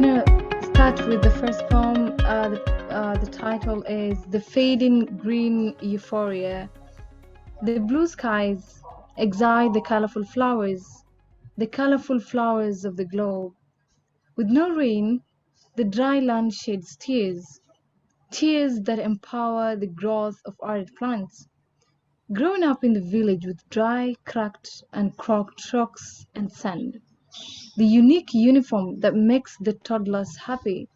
gonna start with the first poem. The title is The Fading Green Euphoria. The blue skies excite the colorful flowers of the globe. With no rain, the dry land sheds tears that empower the growth of arid plants. Growing up in the village with dry, cracked and crocked rocks and sand, the unique uniform that makes the toddlers happy,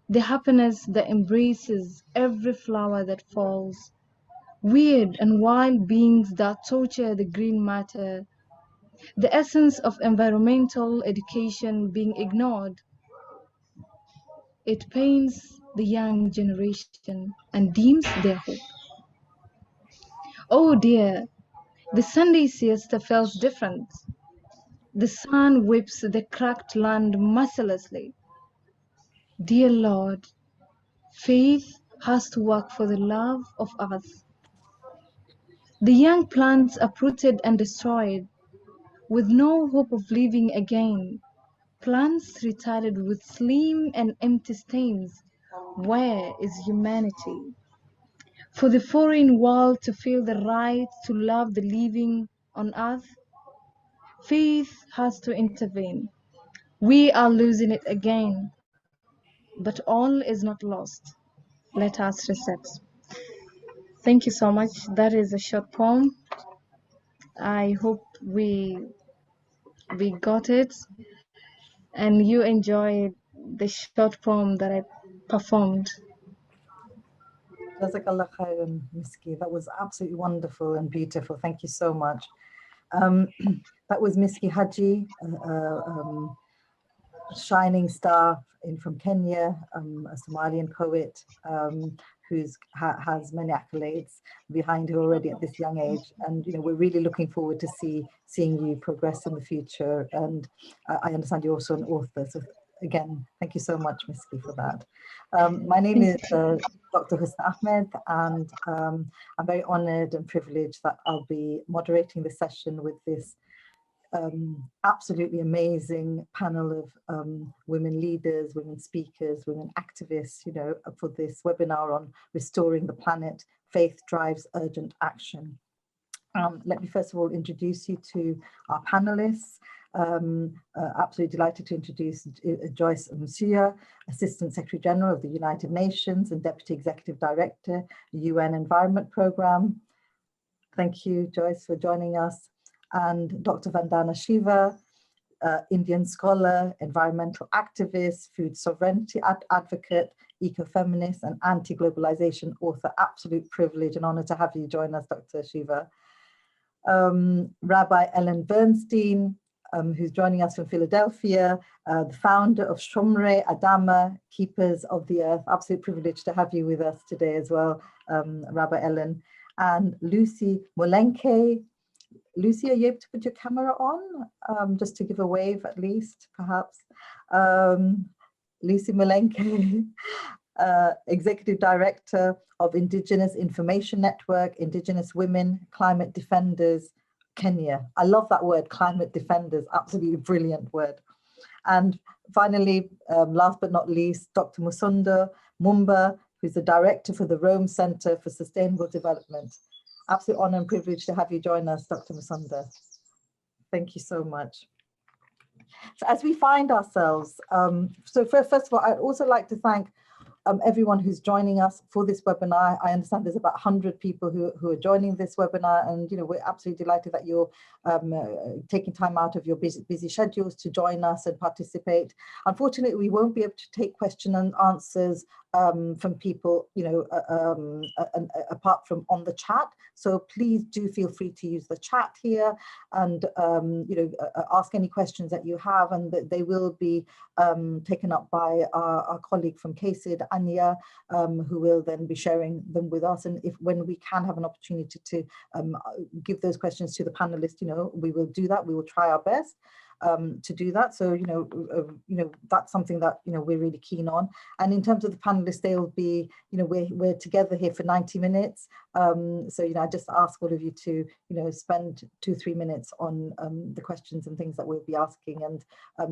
the happiness that embraces every flower that falls, weird and wild beings that torture the green matter, the essence of environmental education being ignored. It pains the young generation and dims their hope. Oh dear, the Sunday siesta feels different. The sun whips the cracked land mercilessly. Dear Lord, faith has to work for the love of earth. The young plants uprooted and destroyed, with no hope of living again. Plants retarded with slim and empty stems. Where is humanity? For the foreign world to feel the right to love the living on earth, faith has to intervene. We are losing it again, but all is not lost. Let us reset. Thank you so much. That is a short poem. I hope we got it and you enjoyed the short poem that I performed. Jazakallah khairan, Miski. That was absolutely wonderful and beautiful. Thank you so much. That was Miski Haji, shining star from Kenya, a Somalian poet who has many accolades behind her already at this young age. And we're really looking forward to seeing you progress in the future. And I understand you're also an author. So again, thank you so much, Miski, for that. My name is Dr. Husna Ahmed, and I'm very honored and privileged that I'll be moderating the session with this absolutely amazing panel of women leaders, women speakers, women activists, for this webinar on restoring the planet. Faith drives urgent action. Let me first of all introduce you to our panelists. Absolutely delighted to introduce Joyce Msuya, Assistant Secretary General of the United Nations and Deputy Executive Director, UN Environment Programme. Thank you, Joyce, for joining us. And Dr. Vandana Shiva, Indian scholar, environmental activist, food sovereignty advocate, ecofeminist, and anti-globalization author. Absolute privilege and honor to have you join us, Dr. Shiva. Rabbi Ellen Bernstein, who's joining us from Philadelphia, the founder of Shomrei Adama, Keepers of the Earth. Absolute privilege to have you with us today as well, Rabbi Ellen. And Lucy Molenke. Lucy, are you able to put your camera on? Just to give a wave at least, perhaps. Lucy Molenke, Executive Director of Indigenous Information Network, Indigenous Women, Climate Defenders, Kenya. I love that word, climate defenders, absolutely brilliant word. And finally, last but not least, Dr. Musunda Mumba, who's the Director for the Rome Center for Sustainable Development. Absolute honor and privilege to have you join us, Dr. Musunda. Thank you so much. So as we find ourselves, so first of all, I'd also like to thank everyone who's joining us for this webinar. I understand there's about 100 people who are joining this webinar, and we're absolutely delighted that you're taking time out of your busy schedules to join us and participate. Unfortunately, we won't be able to take question and answers from people, apart from on the chat. So please do feel free to use the chat here and, ask any questions that you have, and they will be taken up by our colleague from KAICIID, Anya, who will then be sharing them with us. And when we can have an opportunity to give those questions to the panelists, we will do that. We will try our best. to do that. So, that's something that, we're really keen on. And in terms of the panelists, they'll be, we're together here for 90 minutes. So, I just ask all of you to, spend 2-3 minutes on the questions and things that we'll be asking, and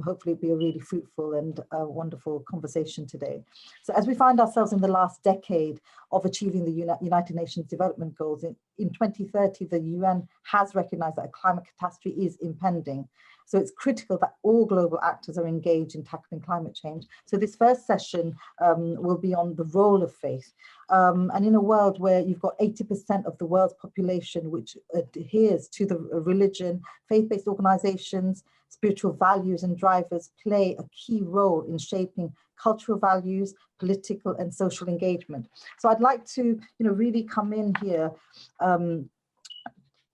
hopefully it'll be a really fruitful and wonderful conversation today. So as we find ourselves in the last decade of achieving the United Nations Development Goals, in 2030, the UN has recognized that a climate catastrophe is impending. So it's critical that all global actors are engaged in tackling climate change. So this first session will be on the role of faith. And in a world where you've got 80% of the world's population which adheres to the religion, faith-based organizations, spiritual values and drivers play a key role in shaping cultural values, political and social engagement. So I'd like to, really come in here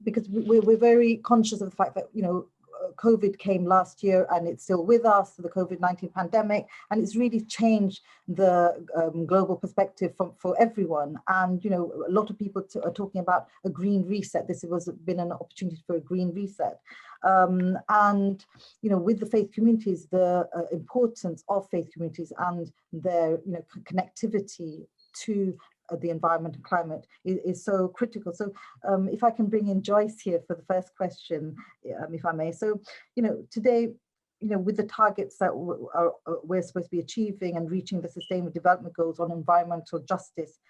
because we're very conscious of the fact that, COVID came last year and it's still with us, the COVID-19 pandemic, and it's really changed the global perspective for everyone. And, a lot of people are talking about a green reset. This has been an opportunity for a green reset. And, with the faith communities, the importance of faith communities and their, connectivity to the environment and climate is so critical. So if I can bring in Joyce here for the first question, if I may. So, today, with the targets that we're supposed to be achieving and reaching the Sustainable Development Goals on environmental justice,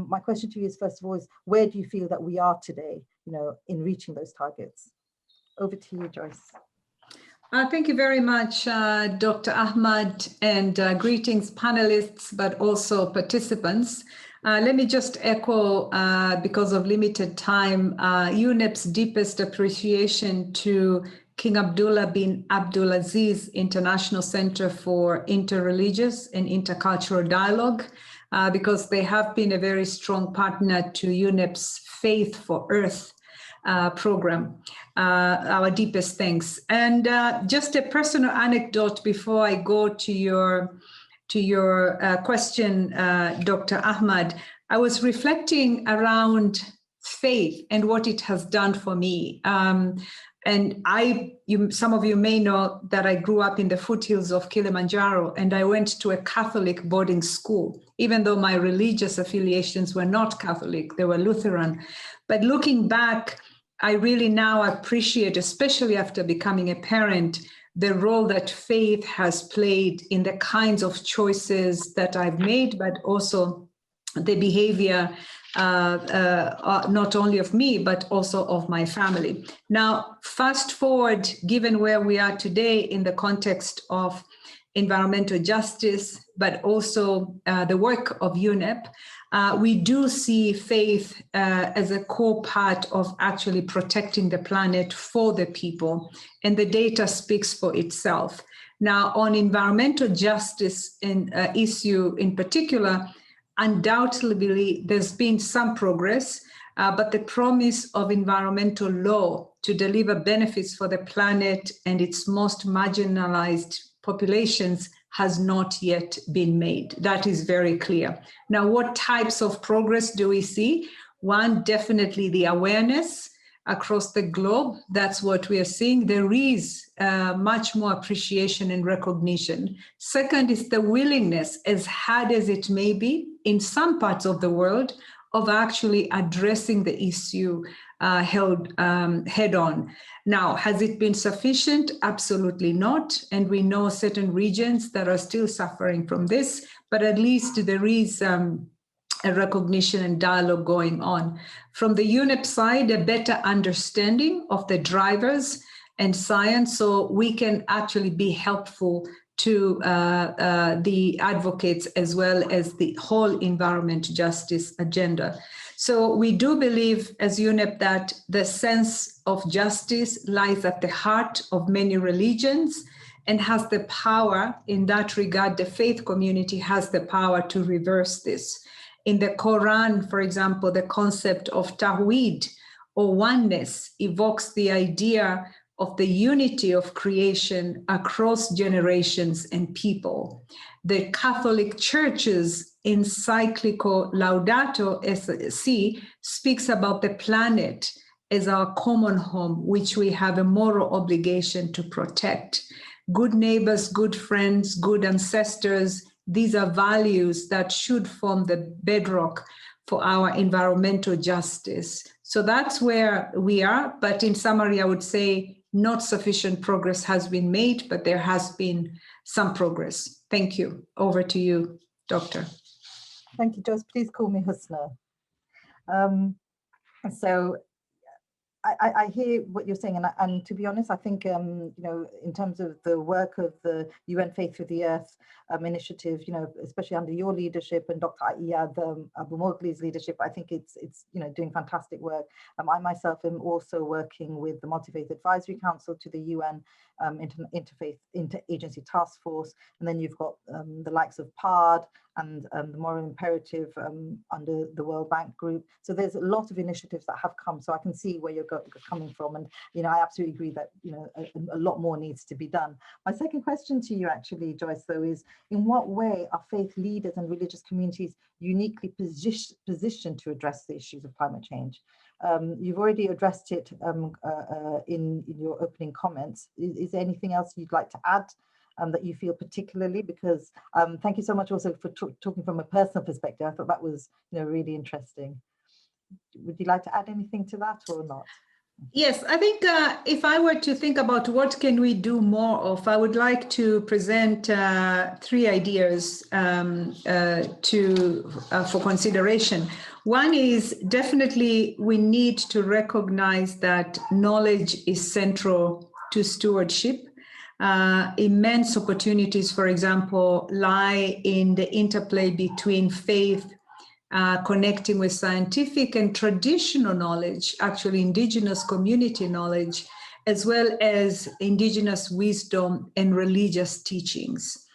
my question to you is, first of all, is where do you feel that we are today, in reaching those targets? Over to you, Joyce. Thank you very much, Dr. Ahmad, and greetings panelists, but also participants. Let me just echo, because of limited time, UNEP's deepest appreciation to King Abdullah bin Abdulaziz International Center for Interreligious and Intercultural Dialogue, because they have been a very strong partner to UNEP's Faith for Earth program. Our deepest thanks. And just a personal anecdote before I go to your question, Dr. Ahmad. I was reflecting around faith and what it has done for me. And some of you may know that I grew up in the foothills of Kilimanjaro, and I went to a Catholic boarding school, even though my religious affiliations were not Catholic, they were Lutheran. But looking back, I really now appreciate, especially after becoming a parent, the role that faith has played in the kinds of choices that I've made, but also the behavior not only of me, but also of my family. Now, fast forward, given where we are today in the context of environmental justice, but also the work of UNEP, we do see faith as a core part of actually protecting the planet for the people, and the data speaks for itself. Now, on environmental justice issue in particular, undoubtedly there's been some progress, but the promise of environmental law to deliver benefits for the planet and its most marginalized populations has not yet been made. That is very clear. Now, what types of progress do we see? One, definitely the awareness across the globe. That's what we are seeing. There is much more appreciation and recognition. Second is the willingness, as hard as it may be in some parts of the world, of actually addressing the issue head on. Now, has it been sufficient? Absolutely not. And we know certain regions that are still suffering from this, but at least there is a recognition and dialogue going on. From the UNEP side, a better understanding of the drivers and science, so we can actually be helpful to the advocates as well as the whole environment justice agenda. So we do believe as UNEP that the sense of justice lies at the heart of many religions and has the power. In that regard, the faith community has the power to reverse this. In the Quran, for example, the concept of Tawhid or oneness evokes the idea of the unity of creation across generations and people. The Catholic Church's encyclical Laudato Si speaks about the planet as our common home, which we have a moral obligation to protect. Good neighbors, good friends, good ancestors, these are values that should form the bedrock for our environmental justice. So that's where we are. But in summary, I would say not sufficient progress has been made, but there has been some progress. Thank you. Over to you, Doctor. Thank you, Joyce. Please call me Husna. So I hear what you're saying, and to be honest, I think you know, in terms of the work of the UN Faith Through the Earth initiative, you know, especially under your leadership and Dr. Iyad Abu-Moghli's leadership, I think it's you know, doing fantastic work. I myself am also working with the Multi-Faith Advisory Council to the UN Interagency Task Force, and then you've got the likes of PARD and the Moral Imperative under the World Bank Group. So there's a lot of initiatives that have come. So I can see where you're coming from, and you know, I absolutely agree that you know a lot more needs to be done. My second question to you, actually, Joyce, though, is in what way are faith leaders and religious communities uniquely positioned to address the issues of climate change? You've already addressed it in your opening comments. Is there anything else you'd like to add that you feel particularly? Because thank you so much also for talking from a personal perspective. I thought that was, you know, really interesting. Would you like to add anything to that or not? Yes, I think if I were to think about what can we do more of, I would like to present three ideas for consideration. One is definitely we need to recognize that knowledge is central to stewardship. Immense opportunities, for example, lie in the interplay between faith, connecting with scientific and traditional knowledge, actually indigenous community knowledge, as well as indigenous wisdom and religious teachings.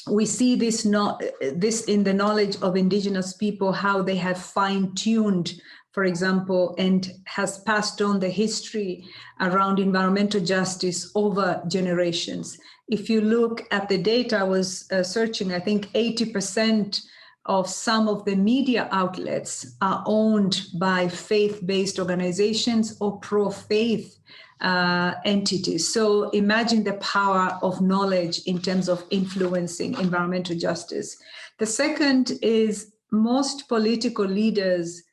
We see this in the knowledge of indigenous people, how they have fine-tuned, for example, and has passed on the history around environmental justice over generations. If you look at the data I was searching, I think 80% of some of the media outlets are owned by faith-based organizations or pro-faith entities. So imagine the power of knowledge in terms of influencing environmental justice. The second is most political leaders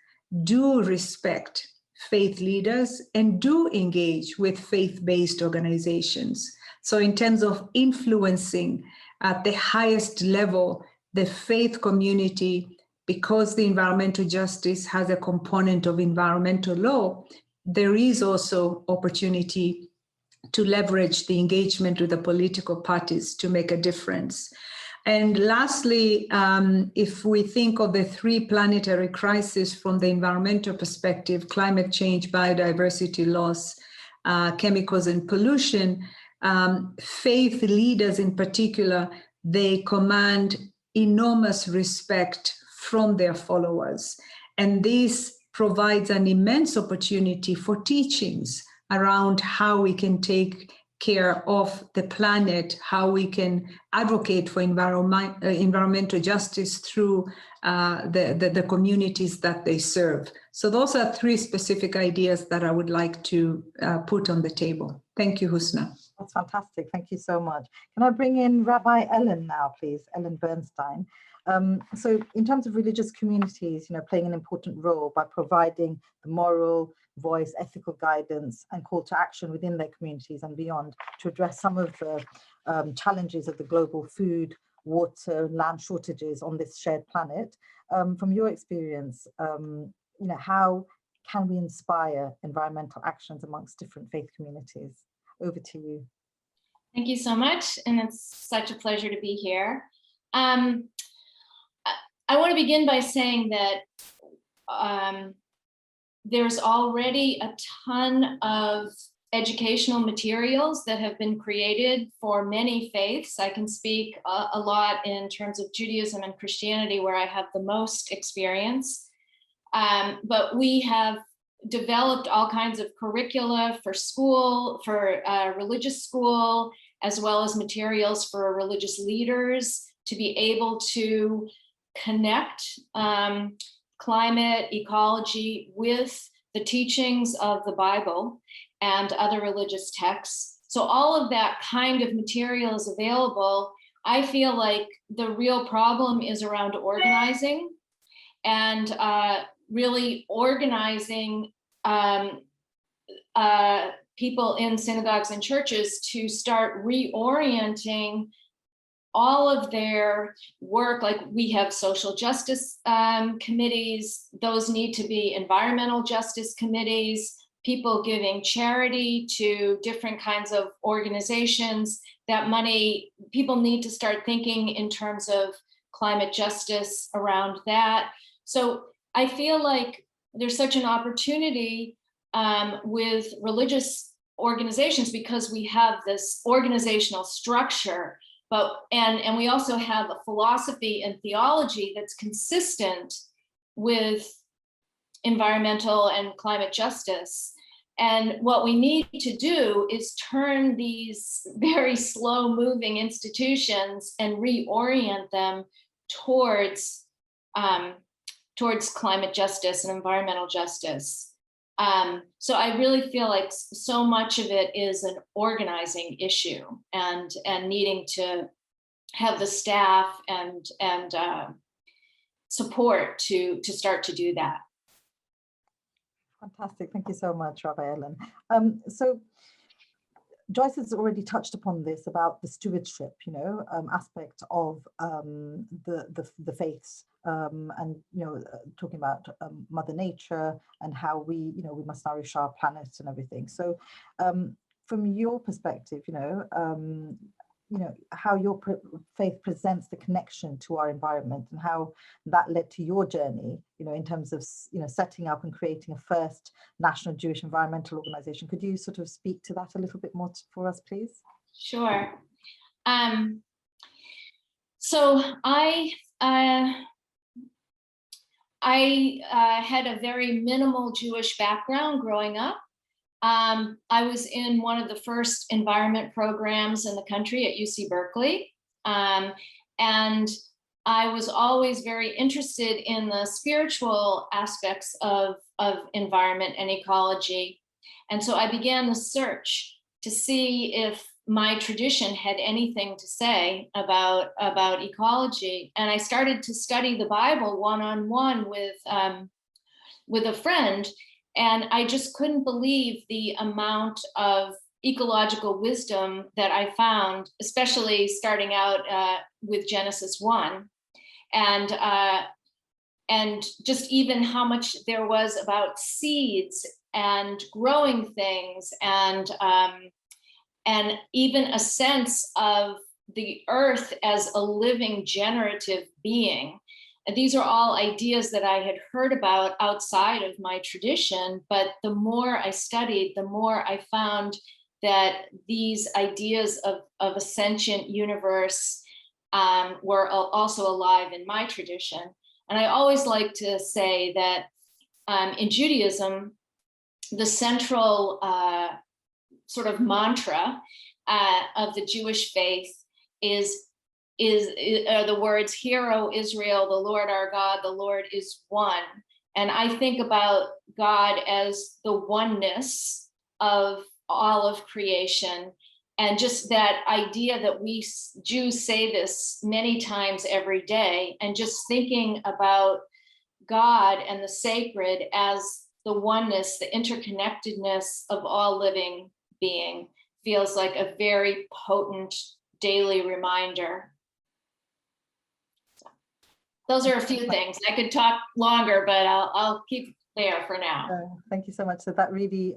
do respect faith leaders and do engage with faith-based organizations. So in terms of influencing at the highest level, the faith community, because the environmental justice has a component of environmental law, there is also opportunity to leverage the engagement with the political parties to make a difference. And lastly, if we think of the three planetary crises from the environmental perspective, climate change, biodiversity loss, chemicals and pollution, faith leaders in particular, they command enormous respect from their followers. And this provides an immense opportunity for teachings around how we can take care of the planet, how we can advocate for environmental justice through the communities that they serve. So those are three specific ideas that I would like to put on the table. Thank you, Husna. That's fantastic. Thank you so much. Can I bring in Rabbi Ellen now, please? Ellen Bernstein. So in terms of religious communities, you know, playing an important role by providing the moral voice, ethical guidance and call to action within their communities and beyond to address some of the challenges of the global food, water, land shortages on this shared planet. From your experience, you know, how can we inspire environmental actions amongst different faith communities? Over to you. Thank you so much, and it's such a pleasure to be here. I want to begin by saying that there's already a ton of educational materials that have been created for many faiths. I can speak a lot in terms of Judaism and Christianity, where I have the most experience. But we have developed all kinds of curricula for school, for religious school, as well as materials for religious leaders to be able to connect climate ecology with the teachings of the Bible and other religious texts. So all of that kind of material is available. I feel like the real problem is around organizing and really organizing people in synagogues and churches to start reorienting all of their work. Like we have social justice committees, those need to be environmental justice committees, people giving charity to different kinds of organizations. That money, people need to start thinking in terms of climate justice around that. So I feel like there's such an opportunity with religious organizations because we have this organizational structure, and we also have a philosophy and theology that's consistent with environmental and climate justice. And what we need to do is turn these very slow moving institutions and reorient them towards climate justice and environmental justice. So I really feel like so much of it is an organizing issue and needing to have the staff and support to start to do that. Fantastic. Thank you so much, Rabbi Ellen. So Joyce has already touched upon this about the stewardship, aspect of the faiths, and talking about Mother Nature and how we must nourish our planet and everything. So, from your perspective, how your faith presents the connection to our environment and how that led to your journey, in terms of, setting up and creating a first national Jewish environmental organization. Could you sort of speak to that a little bit more for us, please? Sure. So I had a very minimal Jewish background growing up. I was in one of the first environment programs in the country at UC Berkeley. And I was always very interested in the spiritual aspects of environment and ecology. And so I began the search to see if my tradition had anything to say about ecology. And I started to study the Bible one-on-one with a friend. And I just couldn't believe the amount of ecological wisdom that I found, especially starting out with Genesis 1. And just even how much there was about seeds and growing things and even a sense of the earth as a living generative being. And these are all ideas that I had heard about outside of my tradition, but the more I studied, the more I found that these ideas of a sentient universe were also alive in my tradition. And I always like to say that in Judaism, the central sort of mantra of the Jewish faith are the words, "Hear, O Israel, the Lord our God, the Lord is one." And I think about God as the oneness of all of creation. And just that idea that we Jews say this many times every day, and just thinking about God and the sacred as the oneness, the interconnectedness of all living being feels like a very potent daily reminder. Those are a few things. I could talk longer, but I'll keep there for now. Thank you so much. So that really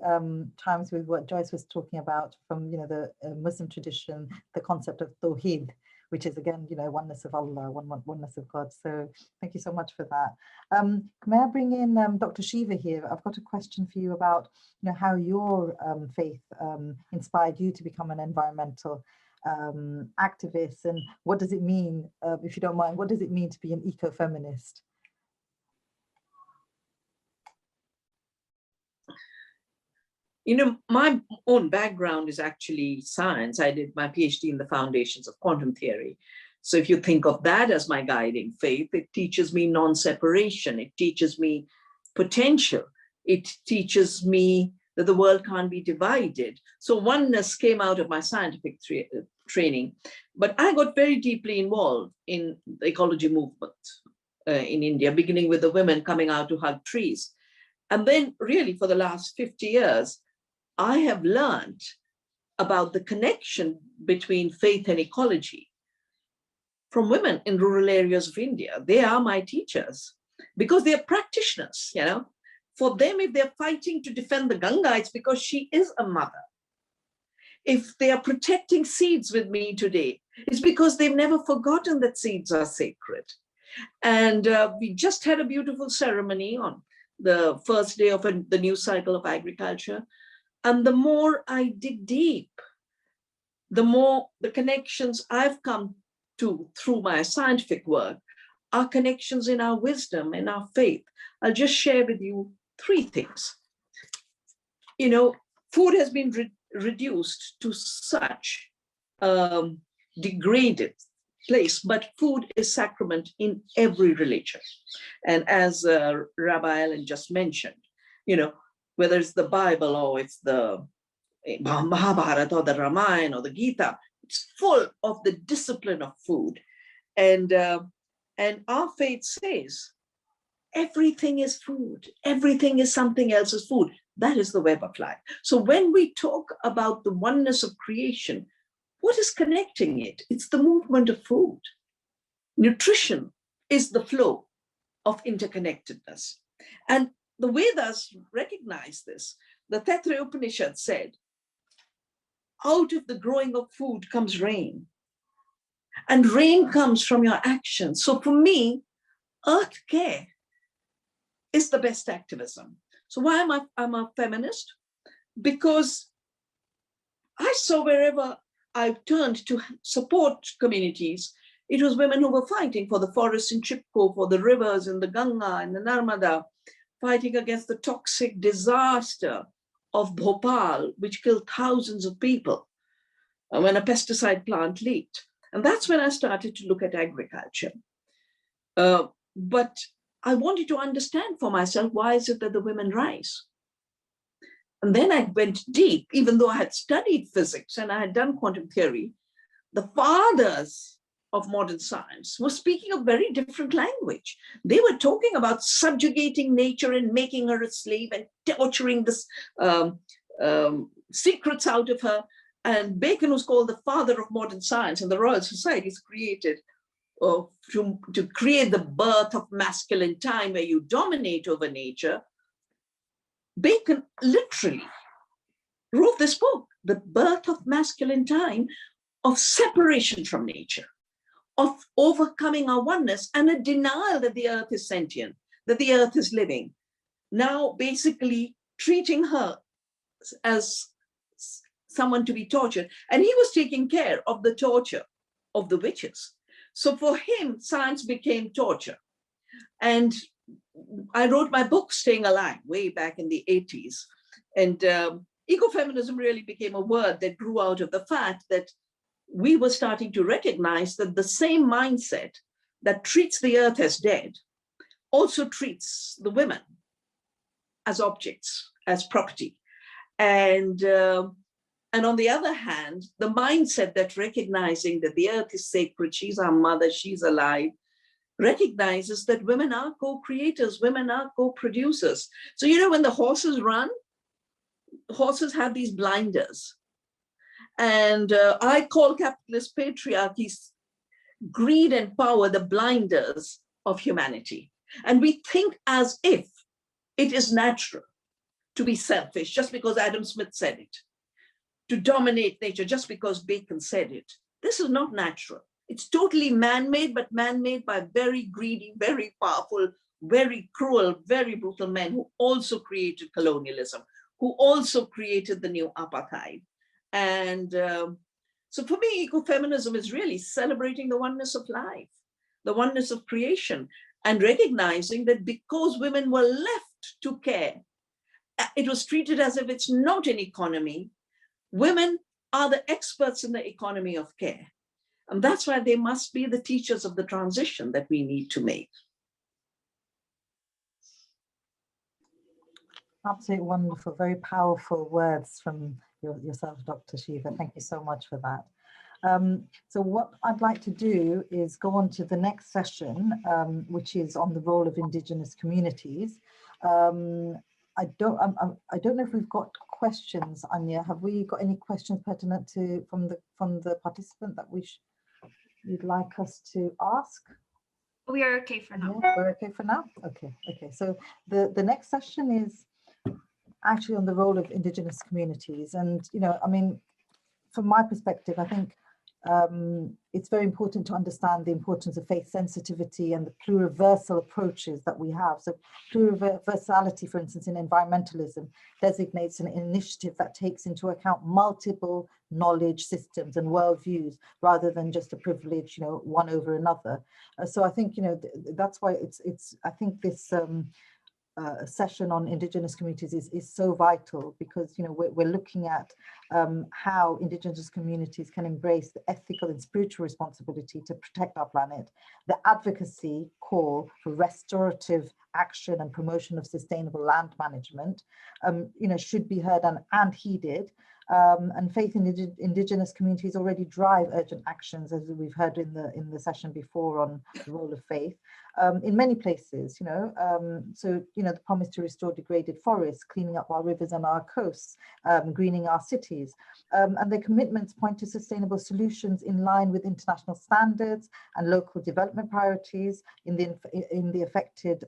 chimes with what Joyce was talking about from the Muslim tradition, the concept of Tawheed, which is again oneness of Allah, oneness of God. So thank you so much for that. May I bring in Dr. Shiva here? I've got a question for you about how your faith inspired you to become an environmental activist, and what does it mean, if you don't mind, what does it mean to be an ecofeminist? My own background is actually science. I did my PhD in the foundations of quantum theory. So if you think of that as my guiding faith, it teaches me non-separation. It teaches me potential. It teaches me that the world can't be divided. So oneness came out of my scientific training, but I got very deeply involved in the ecology movement in India, beginning with the women coming out to hug trees. And then really for the last 50 years, I have learned about the connection between faith and ecology from women in rural areas of India. They are my teachers because they are practitioners, you know. For them, if they're fighting to defend the Ganga, it's because she is a mother. If they are protecting seeds with me today, it's because they've never forgotten that seeds are sacred. And we just had a beautiful ceremony on the first day of the new cycle of agriculture. And the more I dig deep, the more the connections I've come to through my scientific work are connections in our wisdom, in our faith. I'll just share with you 3 things. You know, food has been reduced to such degraded place, but food is sacrament in every religion. And as Rabbi Ellen just mentioned, you know, whether it's the Bible or it's the Mahabharata or the Ramayana or the Gita, it's full of the discipline of food. And our faith says, everything is food. Everything is something else's food. That is the web of life. So when we talk about the oneness of creation, what is connecting it? It's the movement of food. Nutrition is the flow of interconnectedness. And the Vedas recognize this. The Taittiriya Upanishad said, out of the growing of food comes rain. And rain comes from your actions. So for me, earth care is the best activism. So why am I'm a feminist? Because I saw wherever I turned to support communities, it was women who were fighting for the forests in Chipko, for the rivers in the Ganga and the Narmada, fighting against the toxic disaster of Bhopal, which killed thousands of people when a pesticide plant leaked. And that's when I started to look at agriculture. But I wanted to understand for myself, why is it that the women rise? And then I went deep, even though I had studied physics and I had done quantum theory, the fathers of modern science were speaking a very different language. They were talking about subjugating nature and making her a slave and torturing the secrets out of her. And Bacon was called the father of modern science, and the Royal Societies created to create the birth of masculine time where you dominate over nature. Bacon literally wrote this book, The Birth of Masculine Time, of separation from nature, of overcoming our oneness and a denial that the earth is sentient, that the earth is living. Now, basically treating her as someone to be tortured. And he was taking care of the torture of the witches. So for him, science became torture. And I wrote my book, Staying Alive, way back in the 80s. And ecofeminism really became a word that grew out of the fact that we were starting to recognize that the same mindset that treats the earth as dead also treats the women as objects, as property. And on the other hand, the mindset that recognizing that the earth is sacred, she's our mother, she's alive, recognizes that women are co-creators, women are co-producers. So, you know, when the horses run, horses have these blinders. And I call capitalist patriarchy's greed and power the blinders of humanity. And we think as if it is natural to be selfish just because Adam Smith said it, to dominate nature just because Bacon said it. This is not natural. It's totally man-made, but man-made by very greedy, very powerful, very cruel, very brutal men who also created colonialism, who also created the new apartheid. And so for me, ecofeminism is really celebrating the oneness of life, the oneness of creation, and recognizing that because women were left to care, it was treated as if it's not an economy. Women are the experts in the economy of care. And that's why they must be the teachers of the transition that we need to make. Absolutely wonderful, very powerful words from yourself, Dr. Shiva. Thank you so much for that. So what I'd like to do is go on to the next session, which is on the role of Indigenous communities. I don't know if we've got questions, Anya. Have we got any questions pertinent to from the participant that you'd like us to ask? We are okay for now. Yeah, we're okay for now. Okay. So the next session is actually on the role of Indigenous communities, and I mean, from my perspective, I think it's very important to understand the importance of faith sensitivity and the pluriversal approaches that we have. So pluriversality, for instance, in environmentalism designates an initiative that takes into account multiple knowledge systems and worldviews rather than just a privilege, one over another. So I think, that's why I think this session on Indigenous communities is so vital, because we're looking at how Indigenous communities can embrace the ethical and spiritual responsibility to protect our planet, the advocacy call for restorative action and promotion of sustainable land management, should be heard and heeded. And faith in Indigenous communities already drive urgent actions, as we've heard in the session before on the role of faith, in many places, so, the promise to restore degraded forests, cleaning up our rivers and our coasts, greening our cities, and their commitments point to sustainable solutions in line with international standards and local development priorities in the affected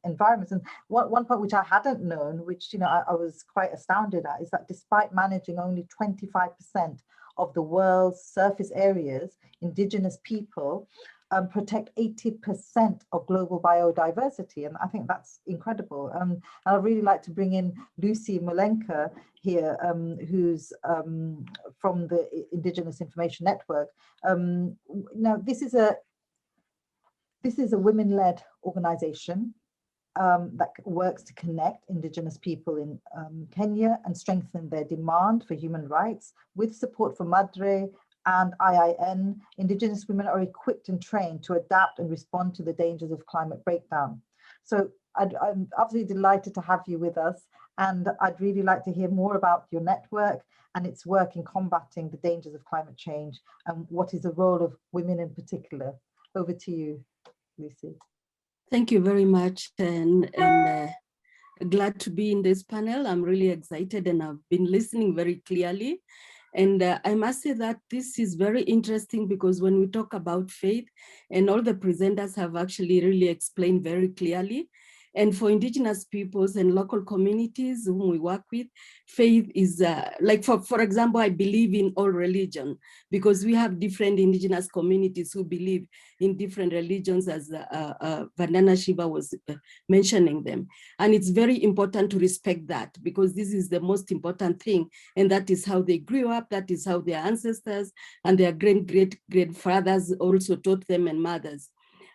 environments. And one point which I hadn't known, which I was quite astounded at, is that despite managing only 25% of the world's surface areas, Indigenous people protect 80% of global biodiversity, and I think that's incredible. And I'd really like to bring in Lucy Molenka here, who's from the Indigenous Information Network. Now, this is a women-led organization that works to connect Indigenous people in Kenya and strengthen their demand for human rights. With support from MADRE and IIN, Indigenous women are equipped and trained to adapt and respond to the dangers of climate breakdown. So I'm absolutely delighted to have you with us, and I'd really like to hear more about your network and its work in combating the dangers of climate change, and what is the role of women in particular. Over to you, Lucy. Thank you very much, and glad to be in this panel. I'm really excited, and I've been listening very clearly. And I must say that this is very interesting, because when we talk about faith, and all the presenters have actually really explained very clearly, and for Indigenous peoples and local communities whom we work with, faith is like, for example, I believe in all religion, because we have different Indigenous communities who believe in different religions, as Vandana Shiva was mentioning them. And it's very important to respect that, because this is the most important thing. And that is how they grew up. That is how their ancestors and their great-great-grandfathers also taught them, and mothers.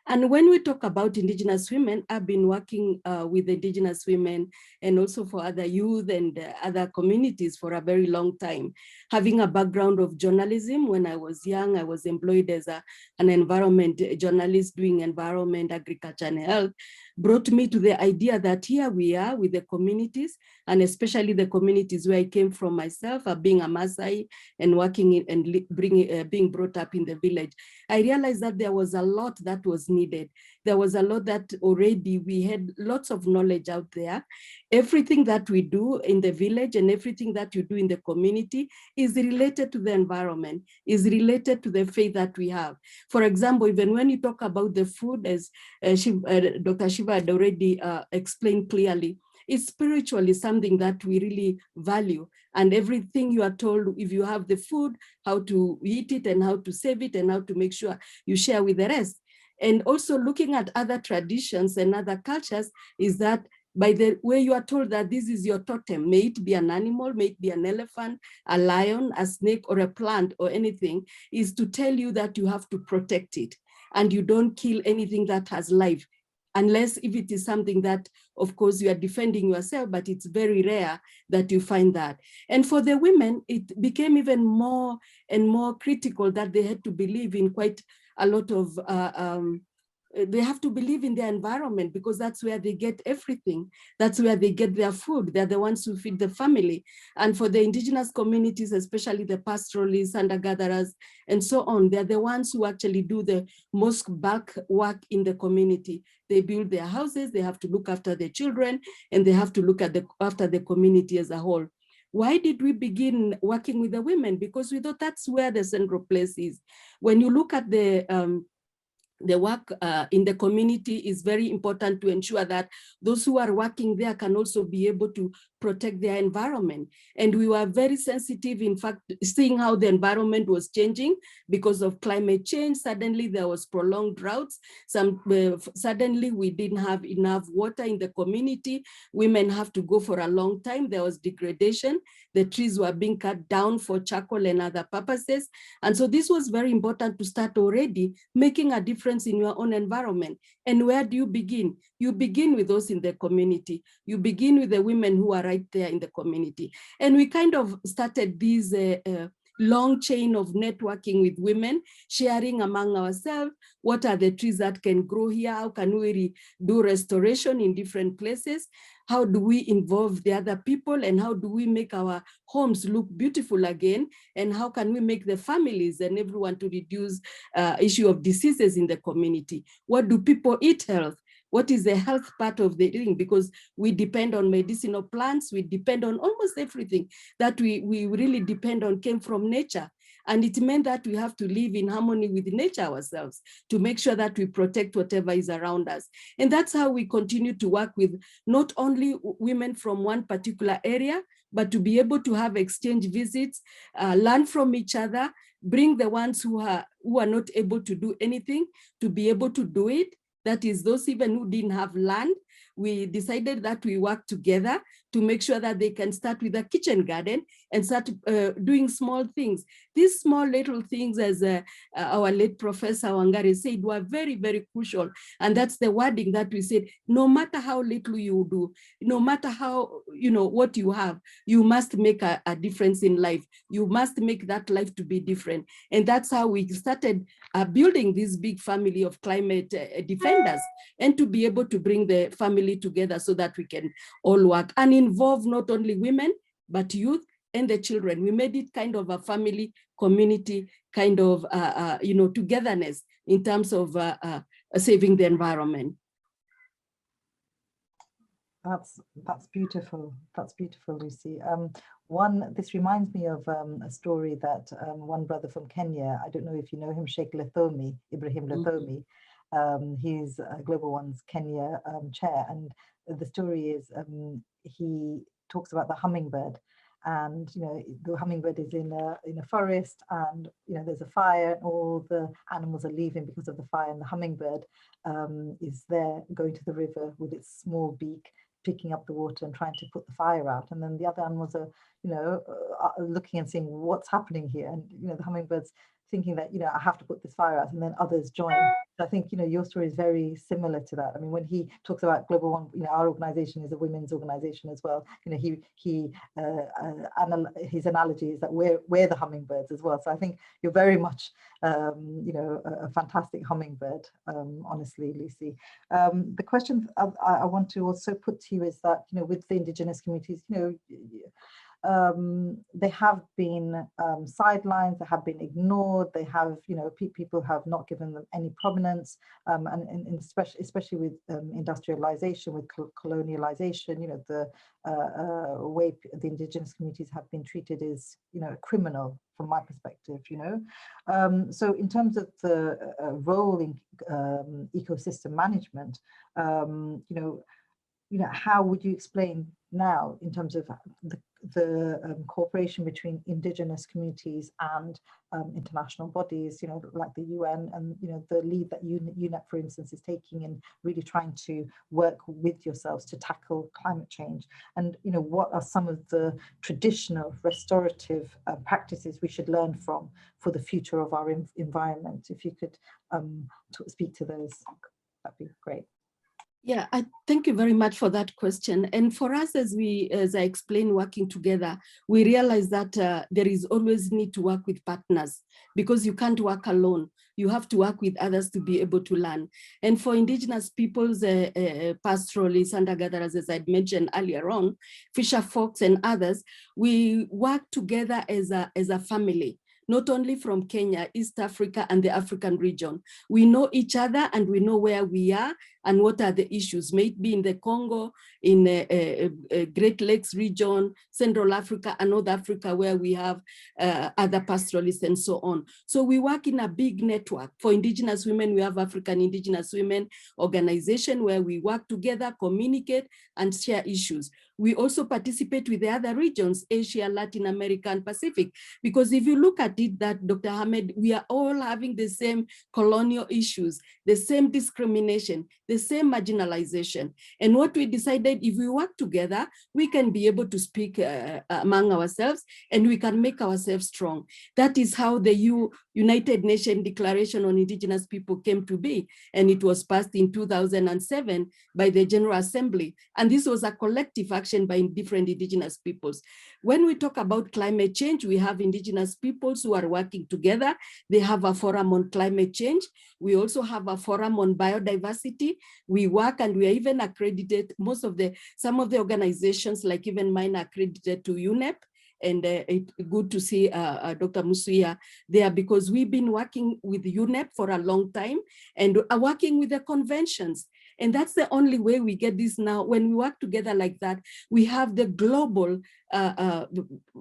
And when we talk about Indigenous women, I've been working with Indigenous women and also for other youth and other communities for a very long time. Having a background of journalism, when I was young, I was employed as an environment journalist doing environment, agriculture, and health, brought me to the idea that here we are with the communities, and especially the communities where I came from myself, being a Maasai and working in, and being brought up in the village. I realized that there was a lot that was needed. There was a lot that already we had lots of knowledge out there. Everything that we do in the village and everything that you do in the community is related to the environment, is related to the faith that we have. For example, even when you talk about the food, as Dr. Shiva had already explained clearly, it's spiritually something that we really value. And everything you are told, if you have the food, how to eat it and how to save it and how to make sure you share with the rest. And also looking at other traditions and other cultures, is that by the way you are told that this is your totem, may it be an animal, may it be an elephant, a lion, a snake, or a plant or anything, is to tell you that you have to protect it. And you don't kill anything that has life, unless if it is something that, of course, you are defending yourself, but it's very rare that you find that. And for the women, it became even more and more critical that they had to believe in quite a lot of they have to believe in their environment, because that's where they get everything. That's where they get their food. They're the ones who feed the family. And for the indigenous communities, especially the pastoralists, hunter-gatherers, and so on, they're the ones who actually do the most bulk work in the community. They build their houses, they have to look after their children, and they have to look at after the community as a whole. Why did we begin working with the women? Because we thought that's where the central place is. When you look at the work in the community, is very important to ensure that those who are working there can also be able to protect their environment. And we were very sensitive, in fact, seeing how the environment was changing because of climate change. Suddenly there was prolonged droughts. Suddenly we didn't have enough water in the community. Women have to go for a long time. There was degradation. The trees were being cut down for charcoal and other purposes. And so this was very important to start already making a difference in your own environment. And where do you begin? You begin with those in the community. You begin with the women who are right there in the community. And we kind of started these long chain of networking with women, sharing among ourselves, what are the trees that can grow here? How can we do restoration in different places? How do we involve the other people? And how do we make our homes look beautiful again? And how can we make the families and everyone to reduce issue of diseases in the community? What do people eat health? What is the health part of the thing? Because we depend on medicinal plants, we depend on almost everything that we really depend on came from nature. And it meant that we have to live in harmony with nature ourselves to make sure that we protect whatever is around us. And that's how we continue to work with not only women from one particular area, but to be able to have exchange visits, learn from each other, bring the ones who are not able to do anything to be able to do it. That is, those even who didn't have land, we decided that we work together to make sure that they can start with a kitchen garden and start doing small things. These small little things, as our late Professor Wangari said, were very, very crucial. And that's the wording that we said, no matter how little you do, no matter how, what you have, you must make a difference in life. You must make that life to be different. And that's how we started building this big family of climate defenders, and to be able to bring the family together so that we can all work and involve not only women, but youth and the children. We made it kind of a family community kind of, togetherness in terms of saving the environment. That's beautiful. That's beautiful, Lucy. This reminds me of a story that one brother from Kenya, I don't know if you know him, Sheikh Lethomi, Ibrahim Lethomi. He's Global One's Kenya chair, and the story is he talks about the hummingbird, and the hummingbird is in a forest, and there's a fire, and all the animals are leaving because of the fire, and the hummingbird is there going to the river with its small beak, picking up the water and trying to put the fire out, and then the other animals are looking and seeing what's happening here, and the hummingbird's thinking that I have to put this fire out, and then others join. So I think your story is very similar to that. I mean, when he talks about Global One, our organization is a women's organization as well. His analogy is that we're the hummingbirds as well. So I think you're very much a fantastic hummingbird, honestly, Lucy. The question I want to also put to you is that with the Indigenous communities, they have been sidelined, they have been ignored, they have, people have not given them any prominence, and especially with industrialization, with colonialization, the way the Indigenous communities have been treated is, criminal from my perspective, So in terms of the role in ecosystem management, how would you explain now in terms of the cooperation between Indigenous communities and international bodies, like the UN, and the lead that UNEP, for instance, is taking in really trying to work with yourselves to tackle climate change? And what are some of the traditional restorative practices we should learn from for the future of our environment? If you could speak to those, that'd be great. Yeah, I thank you very much for that question. And for us, as I explained, working together, we realize that there is always need to work with partners, because you can't work alone. You have to work with others to be able to learn. And for Indigenous peoples, pastoralists, hunter-gatherers, as I mentioned earlier on, fisher folks and others, we work together as a family, not only from Kenya, East Africa, and the African region. We know each other and we know where we are and what are the issues, may it be in the Congo, in Great Lakes region, Central Africa, and North Africa, where we have other pastoralists and so on. So we work in a big network. For Indigenous women, we have African Indigenous Women Organization, where we work together, communicate, and share issues. We also participate with the other regions, Asia, Latin America, and Pacific, because if you look at it, that Dr. Ahmed, we are all having the same colonial issues, the same discrimination, the same marginalization. And what we decided, if we work together, we can be able to speak among ourselves, and we can make ourselves strong. That is how the United Nations Declaration on Indigenous People came to be. And it was passed in 2007 by the General Assembly. And this was a collective action by different Indigenous peoples. When we talk about climate change, we have Indigenous peoples who are working together. They have a forum on climate change. We also have a forum on biodiversity. We work and we are even accredited. Some of the organizations, like even mine, are accredited to UNEP. And it's good to see Dr. Musuya there, because we've been working with UNEP for a long time and are working with the conventions. And that's the only way we get this now. When we work together like that, we have the global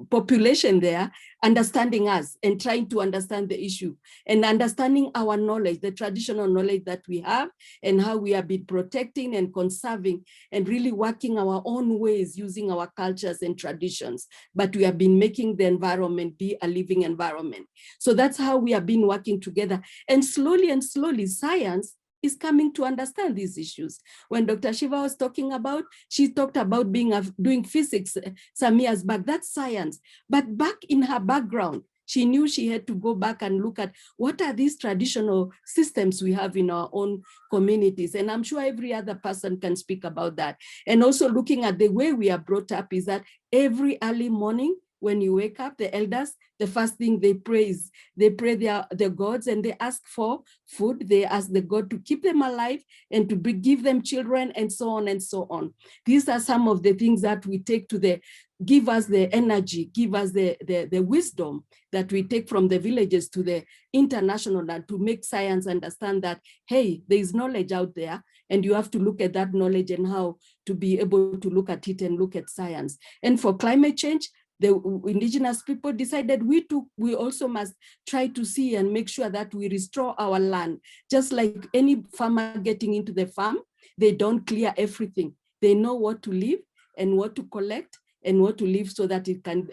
population there understanding us and trying to understand the issue and understanding our knowledge, the traditional knowledge that we have, and how we have been protecting and conserving and really working our own ways using our cultures and traditions. But we have been making the environment be a living environment. So that's how we have been working together. And slowly, science is coming to understand these issues. When Dr. Shiva was talking about, she talked about doing physics some years back. That's science. But back in her background, she knew she had to go back and look at what are these traditional systems we have in our own communities. And I'm sure every other person can speak about that. And also looking at the way we are brought up is that every early morning, when you wake up, the elders, the first thing they pray is, they pray their gods and they ask for food. They ask the God to keep them alive and to give them children and so on and so on. These are some of the things that we take to give us the energy, give us the wisdom that we take from the villages to the international, and to make science understand that, hey, there is knowledge out there and you have to look at that knowledge and how to be able to look at it and look at science. And for climate change, the Indigenous people decided we also must try to see and make sure that we restore our land. Just like any farmer getting into the farm, they don't clear everything. They know what to leave and what to collect and what to leave so that it can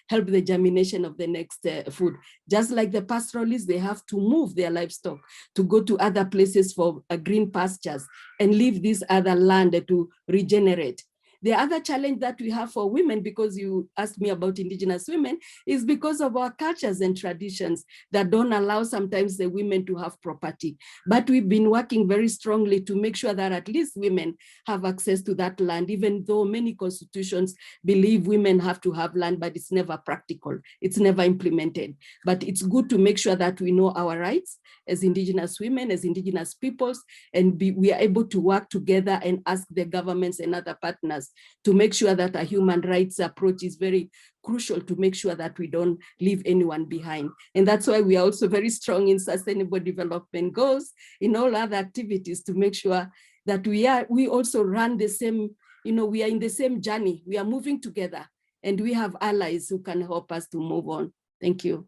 help the germination of the next food. Just like the pastoralists, they have to move their livestock to go to other places for green pastures and leave this other land to regenerate. The other challenge that we have for women, because you asked me about Indigenous women, is because of our cultures and traditions that don't allow sometimes the women to have property. But we've been working very strongly to make sure that at least women have access to that land, even though many constitutions believe women have to have land, but it's never practical. It's never implemented. But it's good to make sure that we know our rights as Indigenous women, as Indigenous peoples, and we are able to work together and ask the governments and other partners to make sure that a human rights approach is very crucial to make sure that we don't leave anyone behind. And that's why we are also very strong in sustainable development goals, in all other activities, to make sure that we also run the same, we are in the same journey. We are moving together and we have allies who can help us to move on. Thank you.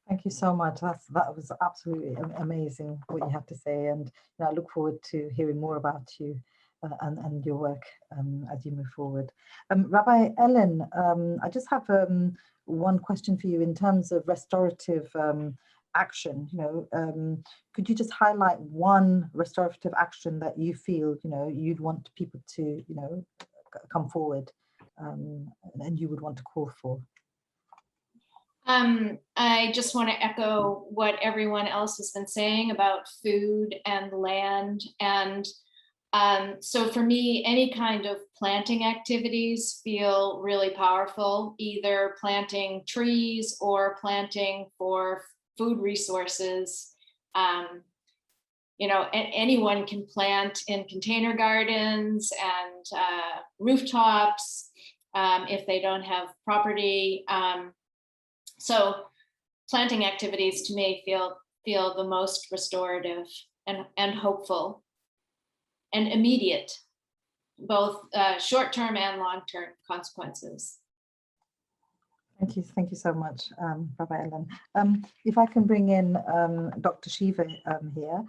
Thank you so much. That was absolutely amazing what you have to say. And I look forward to hearing more about you and your work as you move forward. Rabbi Ellen, I just have one question for you in terms of restorative action. Could you just highlight one restorative action that you feel you'd want people to come forward and you would want to call for? I just want to echo what everyone else has been saying about food and land. And So for me, any kind of planting activities feel really powerful, either planting trees or planting for food resources. You know, anyone can plant in container gardens and rooftops if they don't have property. So planting activities to me feel the most restorative and hopeful and immediate, both short-term and long-term consequences. Thank you so much, Rabbi Ellen. If I can bring in Dr. Shiva here,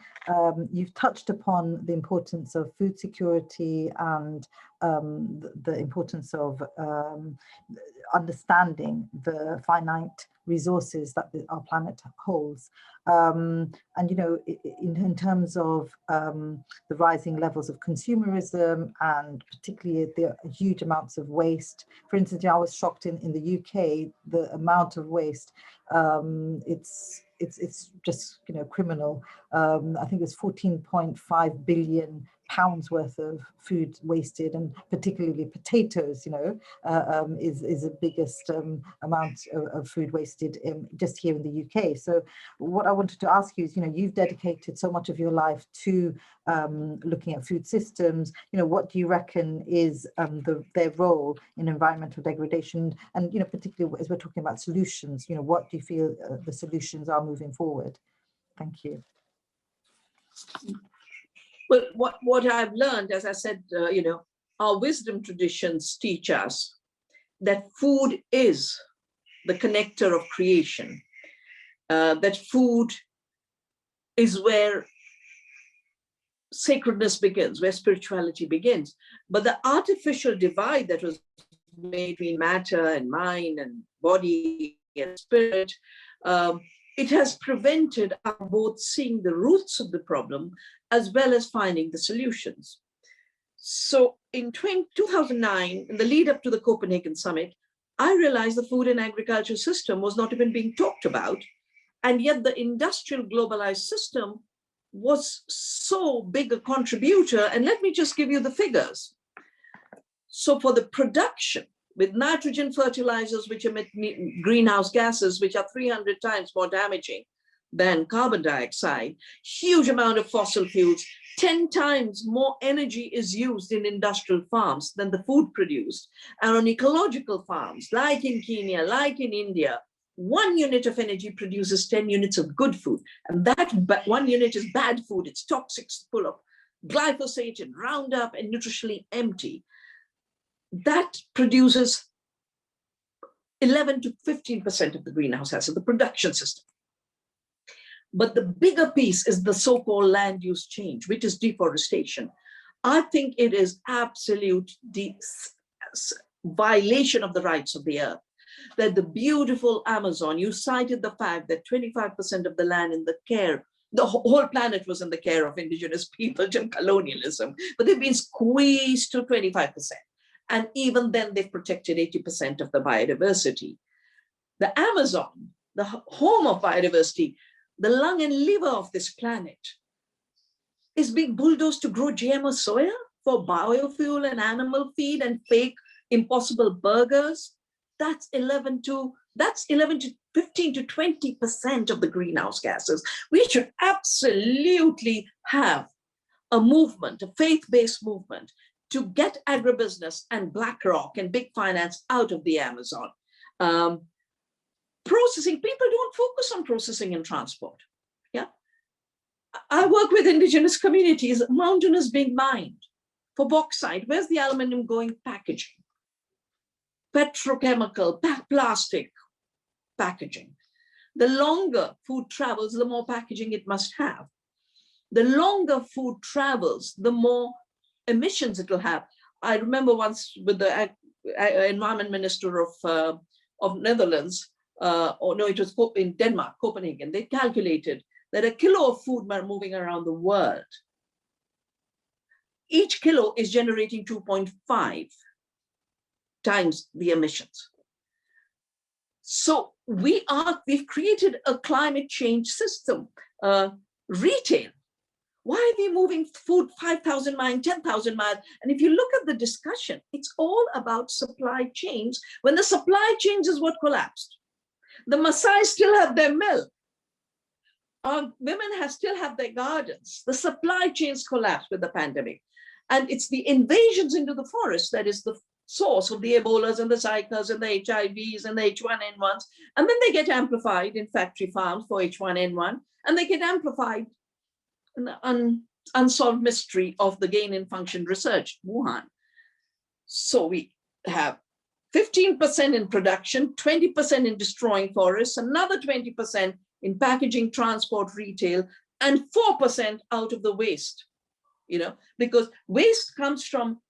you've touched upon the importance of food security and the importance of understanding the finite resources that our planet holds. And, you know, in terms of the rising levels of consumerism and particularly the huge amounts of waste. For instance, I was shocked in the UK, the amount of waste. It's just, you know, criminal. I think it's 14.5 billion pounds worth of food wasted, and particularly potatoes, you know, is the biggest amount of food wasted just here in the UK. So what I wanted to ask you is, you know, you've dedicated so much of your life to looking at food systems. You know, what do you reckon is their role in environmental degradation? And, you know, particularly as we're talking about solutions, you know, what do you feel the solutions are moving forward? Thank you. Well, what I've learned, as I said, you know, our wisdom traditions teach us that food is the connector of creation, that food is where sacredness begins, where spirituality begins. But the artificial divide that was made between matter and mind and body and spirit, it has prevented us both seeing the roots of the problem as well as finding the solutions. So in 2009, in the lead up to the Copenhagen summit, I realized the food and agriculture system was not even being talked about. And yet the industrial globalized system was so big a contributor. And let me just give you the figures. So for the production, with nitrogen fertilizers, which emit greenhouse gases, which are 300 times more damaging than carbon dioxide, huge amount of fossil fuels, 10 times more energy is used in industrial farms than the food produced. And on ecological farms, like in Kenya, like in India, 1 unit of energy produces 10 units of good food. And that 1 unit is bad food. It's toxic, full of glyphosate and Roundup and nutritionally empty. That produces 11 to 15% of the greenhouse gases, the production system. But the bigger piece is the so-called land use change, which is deforestation. I think it is absolute violation of the rights of the earth. That the beautiful Amazon, you cited the fact that 25% of the land in the care, the whole planet was in the care of indigenous people during colonialism, but they've been squeezed to 25%. And even then they've protected 80% of the biodiversity. The Amazon, the home of biodiversity, the lung and liver of this planet, is being bulldozed to grow GMO soya for biofuel and animal feed and fake impossible burgers. That's 15 to 20% of the greenhouse gases. We should absolutely have a movement, a faith-based movement, to get agribusiness and BlackRock and big finance out of the Amazon. Processing, people don't focus on processing and transport. Yeah, I work with indigenous communities. Mountain is being mined for bauxite. Where's the aluminum going? Packaging. Petrochemical, plastic packaging. The longer food travels, the more packaging it must have. The longer food travels, the more emissions it will have. I remember once with the environment minister of Netherlands, or no, it was in Denmark, Copenhagen, they calculated that a kilo of food moving around the world, each kilo is generating 2.5 times the emissions. So we've created a climate change system. Retail, Why are we moving food 5,000 miles, 10,000 miles? And if you look at the discussion, it's all about supply chains. When the supply chains is what collapsed. The Maasai still have their milk. Our women still have their gardens. The supply chains collapsed with the pandemic. And it's the invasions into the forest that is the source of the Ebolas and the Zikas and the HIVs and the H1N1s. And then they get amplified in factory farms for H1N1, and they get amplified in the unsolved mystery of the gain in function research, Wuhan. So we have 15% in production, 20% in destroying forests, another 20% in packaging, transport, retail, and 4% out of the waste, because waste comes from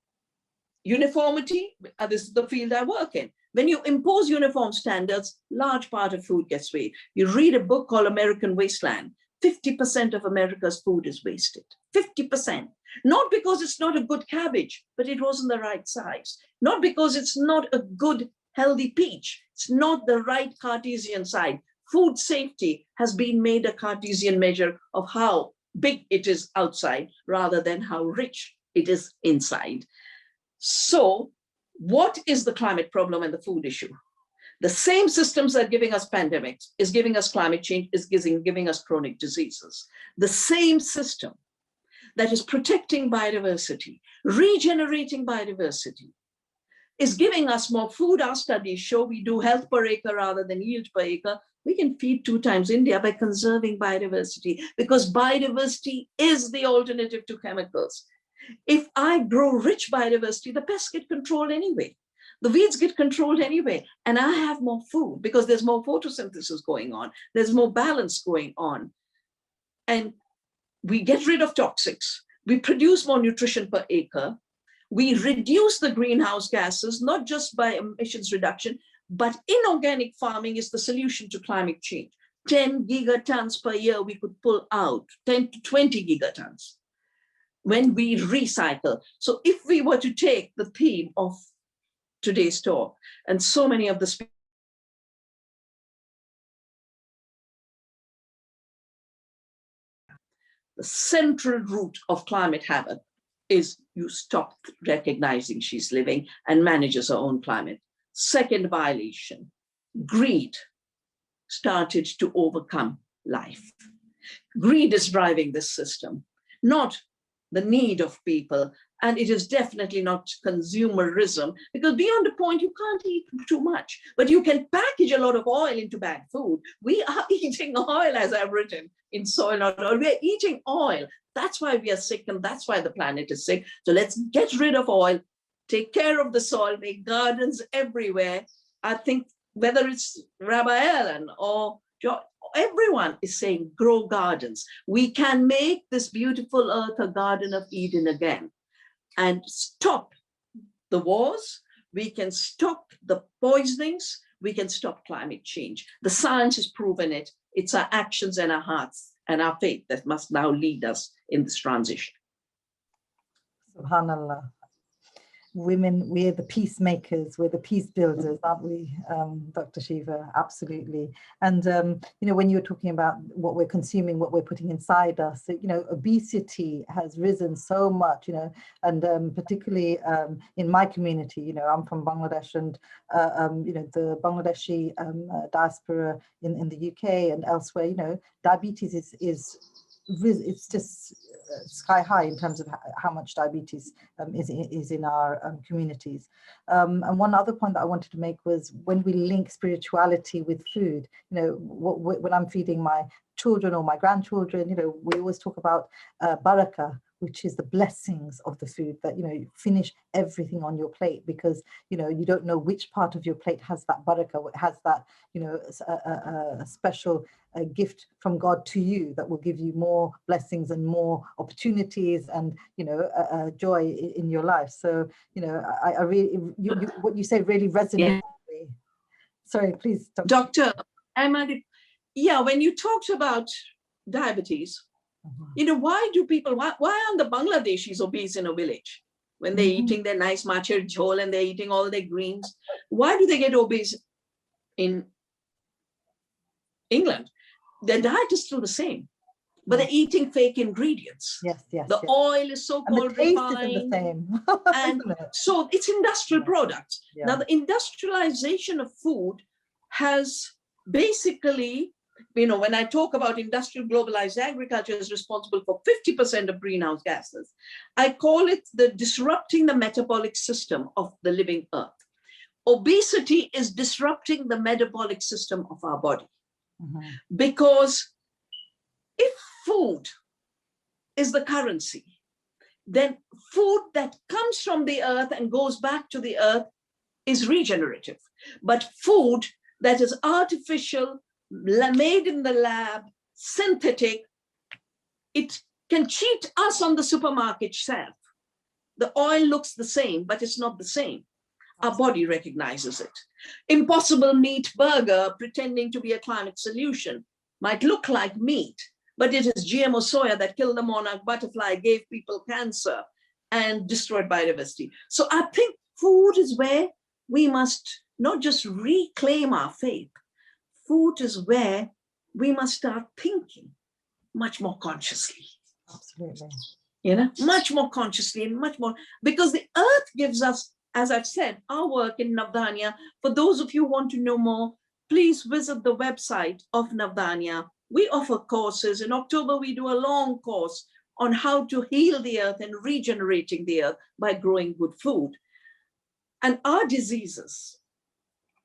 uniformity. This is the field I work in. When you impose uniform standards, large part of food gets wasted. You read a book called American Wasteland, 50% of America's food is wasted, 50%. Not because it's not a good cabbage, but it wasn't the right size. Not because it's not a good, healthy peach. It's not the right Cartesian size. Food safety has been made a Cartesian measure of how big it is outside rather than how rich it is inside. So what is the climate problem and the food issue? The same systems that are giving us pandemics is giving us climate change, is giving us chronic diseases. The same system that is protecting biodiversity, regenerating biodiversity, is giving us more food. Our studies show we do health per acre rather than yield per acre. We can feed 2 times India by conserving biodiversity, because biodiversity is the alternative to chemicals. If I grow rich biodiversity, the pests get controlled anyway. The weeds get controlled anyway, and I have more food because there's more photosynthesis going on. There's more balance going on. And we get rid of toxics. We produce more nutrition per acre. We reduce the greenhouse gases, not just by emissions reduction, but inorganic farming is the solution to climate change. 10 gigatons per year we could pull out, 10 to 20 gigatons when we recycle. So if we were to take the theme of today's talk, and so many of the central root of climate havoc is you stop recognizing she's living and manages her own climate. Second violation, greed started to overcome life. Greed is driving this system, not the need of people. And it is definitely not consumerism, because beyond a point, you can't eat too much, but you can package a lot of oil into bad food. We are eating oil, as I've written, in Soil Not Oil. We're eating oil. That's why we are sick, and that's why the planet is sick. So let's get rid of oil, take care of the soil, make gardens everywhere. I think whether it's Rabbi Ellen or everyone is saying grow gardens. We can make this beautiful earth a Garden of Eden again and stop the wars. We can stop the poisonings. We can stop climate change. The science has proven it. It's our actions and our hearts and our faith that must now lead us in this transition. Subhanallah. Women, we're the peacemakers, we're the peace builders, aren't we, Dr. Shiva? Absolutely. And, when you were talking about what we're consuming, what we're putting inside us, obesity has risen so much, and particularly in my community, I'm from Bangladesh, and, the Bangladeshi diaspora in the UK and elsewhere, diabetes it's just sky high in terms of how much diabetes is in our communities. And one other point that I wanted to make was when we link spirituality with food, when I'm feeding my children or my grandchildren, we always talk about barakah, which is the blessings of the food, that, you finish everything on your plate, because, you don't know which part of your plate has that barakah, has that, a special gift from God to you that will give you more blessings and more opportunities and, joy in your life. So, I really, what you say really resonates with me. Sorry, please. Dr. Ahmad, when you talked about diabetes, why do people, why aren't the Bangladeshis obese in a village when they're eating their nice machar jhol and they're eating all their greens? Why do they get obese in England? Their diet is still the same. but they're eating fake ingredients. Yes, yes. The oil is so-called the taste refined. isn't the same. And so it's industrial products. Now, the industrialization of food has basically, when I talk about industrial globalized agriculture is responsible for 50% of greenhouse gases, I call it the disrupting the metabolic system of the living earth. Obesity is disrupting the metabolic system of our body. Because if food is the currency, then food that comes from the earth and goes back to the earth is regenerative. But food that is artificial, made in the lab, synthetic, it can cheat us on the supermarket shelf. The oil looks the same, but it's not the same. Our body recognizes it. Impossible meat burger pretending to be a climate solution might look like meat, but it is GMO soya that killed the monarch butterfly, gave people cancer, and destroyed biodiversity. So I think food is where we must not just reclaim our faith. Food is where we must start thinking much more consciously. Absolutely. Much more consciously and much more, because the earth gives us, as I've said, our work in Navdanya. For those of you who want to know more, please visit the website of Navdanya. We offer courses. In October, we do a long course on how to heal the earth and regenerating the earth by growing good food. And our diseases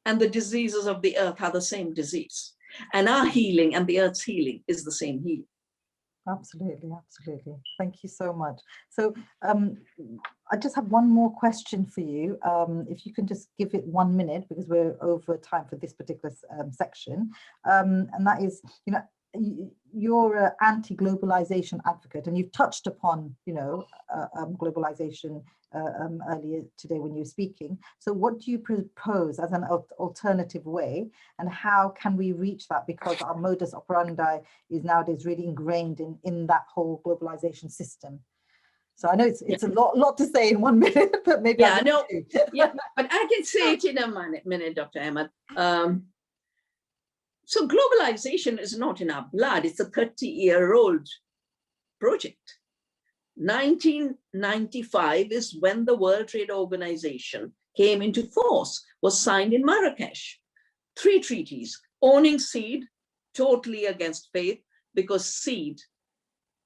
and the diseases of the earth are the same disease. And our healing and the earth's healing is the same healing. Absolutely, absolutely. Thank you so much. So I just have one more question for you. If you can just give it 1 minute, because we're over time for this particular section. And that is, you're an anti-globalization advocate, and you've touched upon, globalization earlier today when you were speaking. So what do you propose as an alternative way, and how can we reach that? Because our modus operandi is nowadays really ingrained in that whole globalization system. So I know it's a lot to say in 1 minute, but maybe but I can say it in a minute, Dr. Ahmad. So globalization is not in our blood. It's a 30-year-old project. 1995 is when the World Trade Organization came into force, was signed in Marrakesh. 3 treaties, owning seed, totally against faith, because seed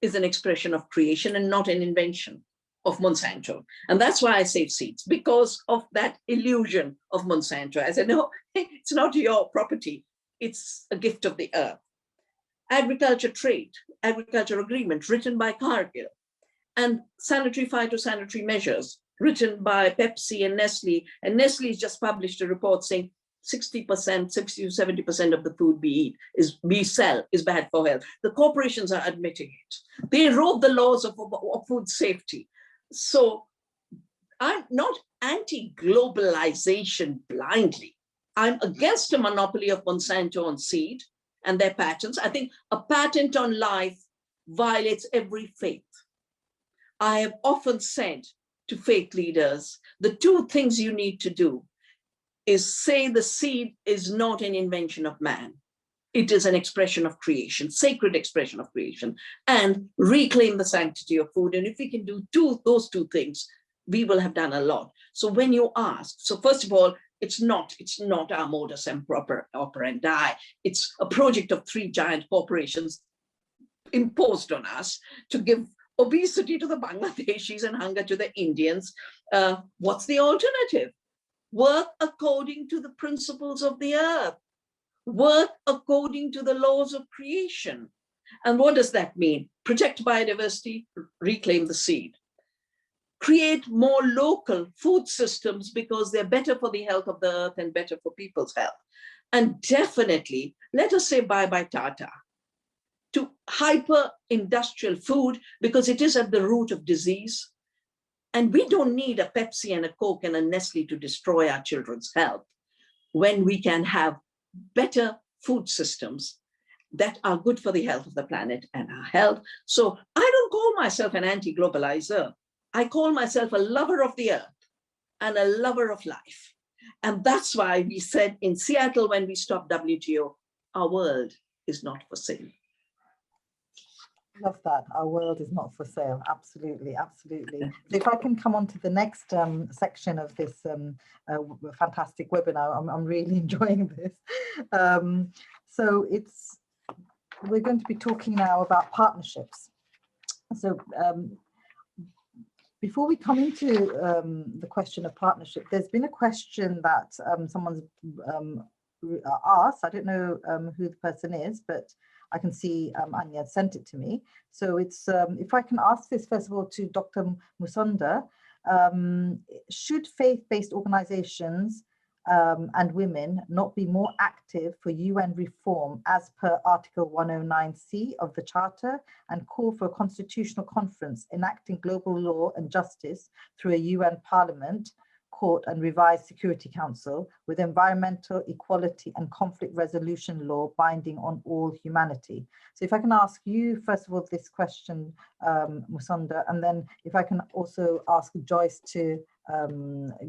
is an expression of creation and not an invention of Monsanto. And that's why I save seeds, because of that illusion of Monsanto. I said, no, it's not your property. It's a gift of the earth. Agriculture trade, agriculture agreement written by Cargill, and sanitary phytosanitary measures written by Pepsi and Nestle. And Nestle has just published a report saying 60%, 60 to 70% of the food we sell is bad for health. The corporations are admitting it. They wrote the laws of food safety. So I'm not anti-globalization blindly. I'm against a monopoly of Monsanto on seed and their patents. I think a patent on life violates every faith. I have often said to faith leaders, the 2 things you need to do is say the seed is not an invention of man. It is an expression of creation, sacred expression of creation, and reclaim the sanctity of food. And if we can do those two things, we will have done a lot. So when you ask, so first of all, it's not our modus operandi. It's a project of 3 giant corporations imposed on us to give obesity to the Bangladeshis and hunger to the Indians. What's the alternative? Work according to the principles of the earth. Work according to the laws of creation. And what does that mean? Protect biodiversity, reclaim the seed. Create more local food systems because they're better for the health of the earth and better for people's health. And definitely, let us say bye-bye Tata to hyper-industrial food, because it is at the root of disease. And we don't need a Pepsi and a Coke and a Nestle to destroy our children's health when we can have better food systems that are good for the health of the planet and our health. So I don't call myself an anti-globalizer. I call myself a lover of the earth and a lover of life. And that's why we said in Seattle when we stopped WTO, our world is not for sale. Love that. Our world is not for sale. Absolutely, absolutely. So if I can come on to the next section of this fantastic webinar, I'm really enjoying this. So we're going to be talking now about partnerships. So before we come into the question of partnership, there's been a question that someone's asked. I don't know who the person is, but I can see Anya sent it to me. So it's, if I can ask this first of all to Dr. Musonda, should faith-based organizations and women not be more active for UN reform as per Article 109C of the Charter and call for a constitutional conference enacting global law and justice through a UN Parliament, Court and revised Security Council with environmental equality and conflict resolution law binding on all humanity? So if I can ask you first of all this question, Musonda, and then if I can also ask Joyce to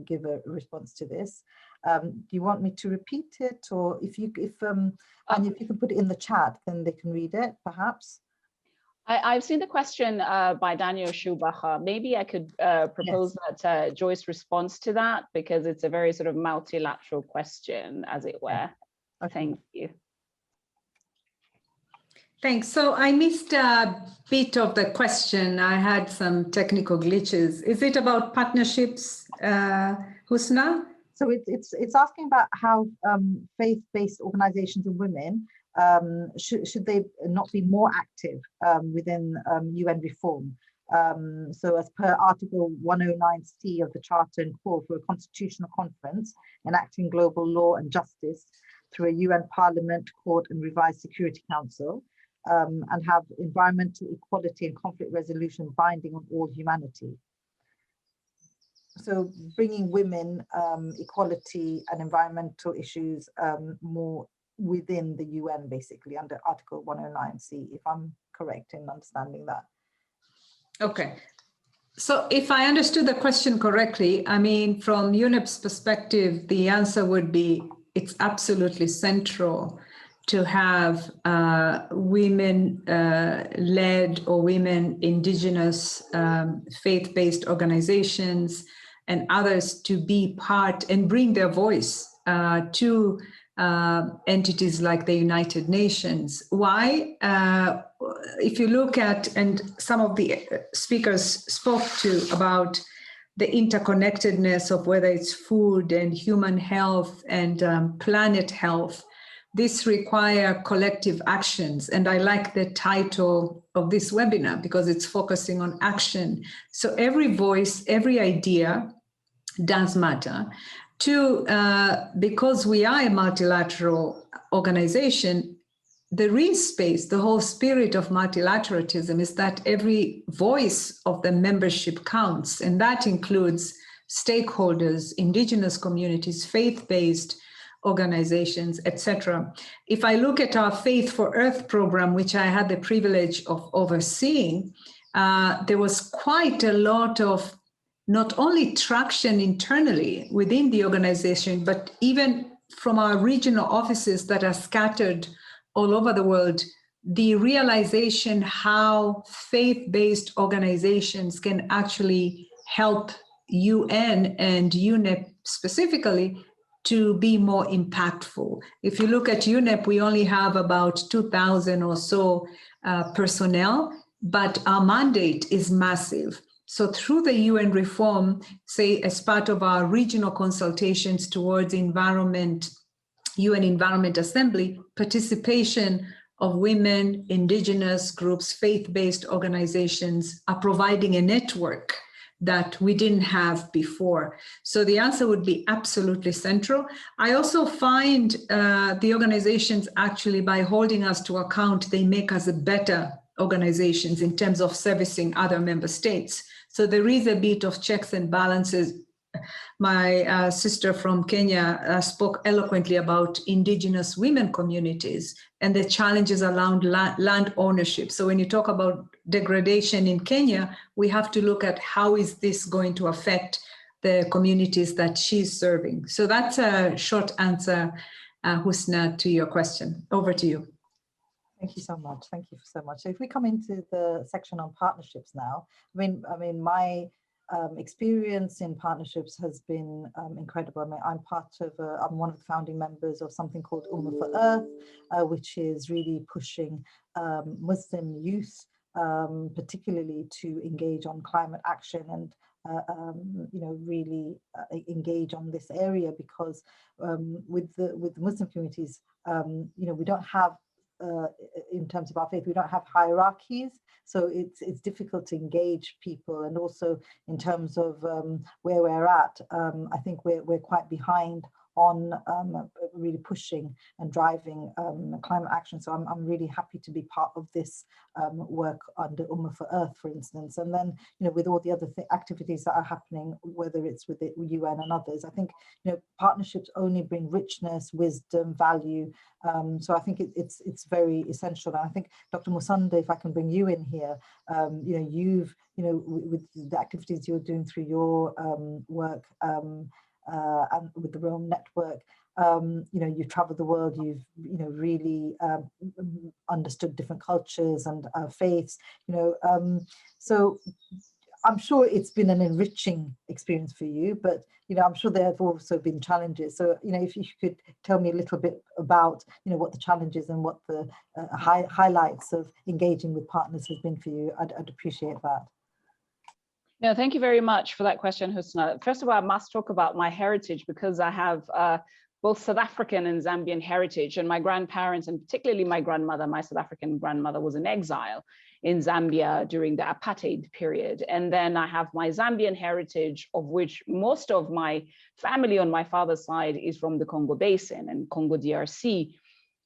give a response to this. Do you want me to repeat it, or if you can put it in the chat, then they can read it, perhaps? I've seen the question by Daniel Schubacher. Maybe I could propose that Joyce responds to that, because it's a very sort of multilateral question, as it were. Okay. Thank you. Thanks. So I missed a bit of the question. I had some technical glitches. Is it about partnerships, Husna? So it's asking about how faith-based organizations and women should they not be more active within UN reform? So as per Article 109C of the Charter and call for a constitutional conference enacting global law and justice through a UN Parliament, Court and revised Security Council, and have environmental equality and conflict resolution binding on all humanity. So bringing women, equality and environmental issues more within the UN, basically under Article 109C, if I'm correct in understanding that. Okay. So if I understood the question correctly, I mean, from UNEP's perspective, the answer would be it's absolutely central to have women-led or women indigenous faith-based organizations and others to be part and bring their voice to entities like the United Nations. Why? If you look at, and some of the speakers spoke to about the interconnectedness of whether it's food and human health and planet health, this require collective actions. And I like the title of this webinar because it's focusing on action. So every voice, every idea does matter. Two, because we are a multilateral organization, the real space, the whole spirit of multilateralism is that every voice of the membership counts. And that includes stakeholders, indigenous communities, faith-based organizations, etc. If I look at our Faith for Earth program, which I had the privilege of overseeing, there was quite a lot of not only traction internally within the organization, but even from our regional offices that are scattered all over the world, the realization how faith-based organizations can actually help UN and UNEP specifically to be more impactful. If you look at UNEP, we only have about 2,000 or so personnel, but our mandate is massive. So through the UN reform, say as part of our regional consultations towards environment, UN Environment Assembly, participation of women, indigenous groups, faith-based organizations are providing a network that we didn't have before. So the answer would be absolutely central. I also find the organizations actually, by holding us to account, they make us a better organizations in terms of servicing other member states. So there is a bit of checks and balances. My sister from Kenya spoke eloquently about indigenous women communities and the challenges around land ownership. So when you talk about degradation in Kenya, we have to look at how is this going to affect the communities that she's serving. So that's a short answer, Husna, to your question. Over to you. Thank you so much. Thank you so much. So if we come into the section on partnerships now, I mean, my experience in partnerships has been incredible. I mean, I'm one of the founding members of something called Ummah for Earth, which is really pushing Muslim youth, particularly to engage on climate action and you know, really engage on this area, because with the Muslim communities, you know, we don't have in terms of our faith, we don't have hierarchies, so it's difficult to engage people. And also in terms of where we're at, I think we're quite behind on really pushing and driving climate action. So I'm really happy to be part of this work under Ummah for Earth, for instance. And then, you know, with all the other activities that are happening, whether it's with the UN and others, I think, you know, partnerships only bring richness, wisdom, value. So I think it's very essential. And I think, Dr. Musanda, if I can bring you in here, you know, with the activities you're doing through your work, and with the Realm Network, you know, you've traveled the world, you've, you know, really understood different cultures and faiths, you know, so I'm sure it's been an enriching experience for you, but, you know, I'm sure there have also been challenges. So, you know, if you could tell me a little bit about, you know, what the challenges and what the highlights of engaging with partners has been for you, I'd appreciate that. No, thank you very much for that question, Husna. First of all, I must talk about my heritage, because I have both South African and Zambian heritage, and my grandparents, and particularly my grandmother, my South African grandmother, was in exile in Zambia during the apartheid period. And then I have my Zambian heritage, of which most of my family on my father's side is from the Congo Basin and Congo DRC.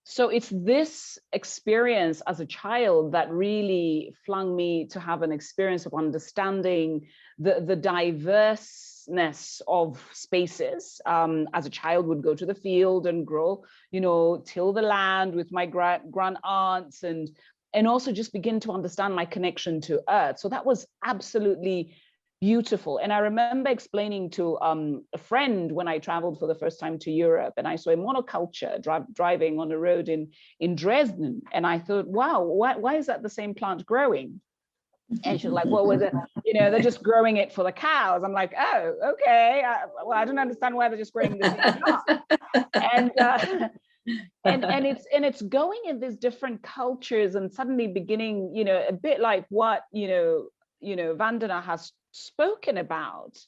So it's this experience as a child that really flung me to have an experience of understanding the diverseness of spaces. As a child, would go to the field and grow, you know, till the land with my grand aunts, and also just begin to understand my connection to earth. So that was absolutely beautiful. And I remember explaining to a friend when I traveled for the first time to Europe, and I saw a monoculture driving on the road in Dresden. And I thought, wow, why is that the same plant growing? And she was like, well, you know, they're just growing it for the cows. I'm like, oh, okay. Well, I don't understand why they're just growing the same plant. And it's going in these different cultures and suddenly beginning, you know, a bit like what, you know, Vandana has spoken about,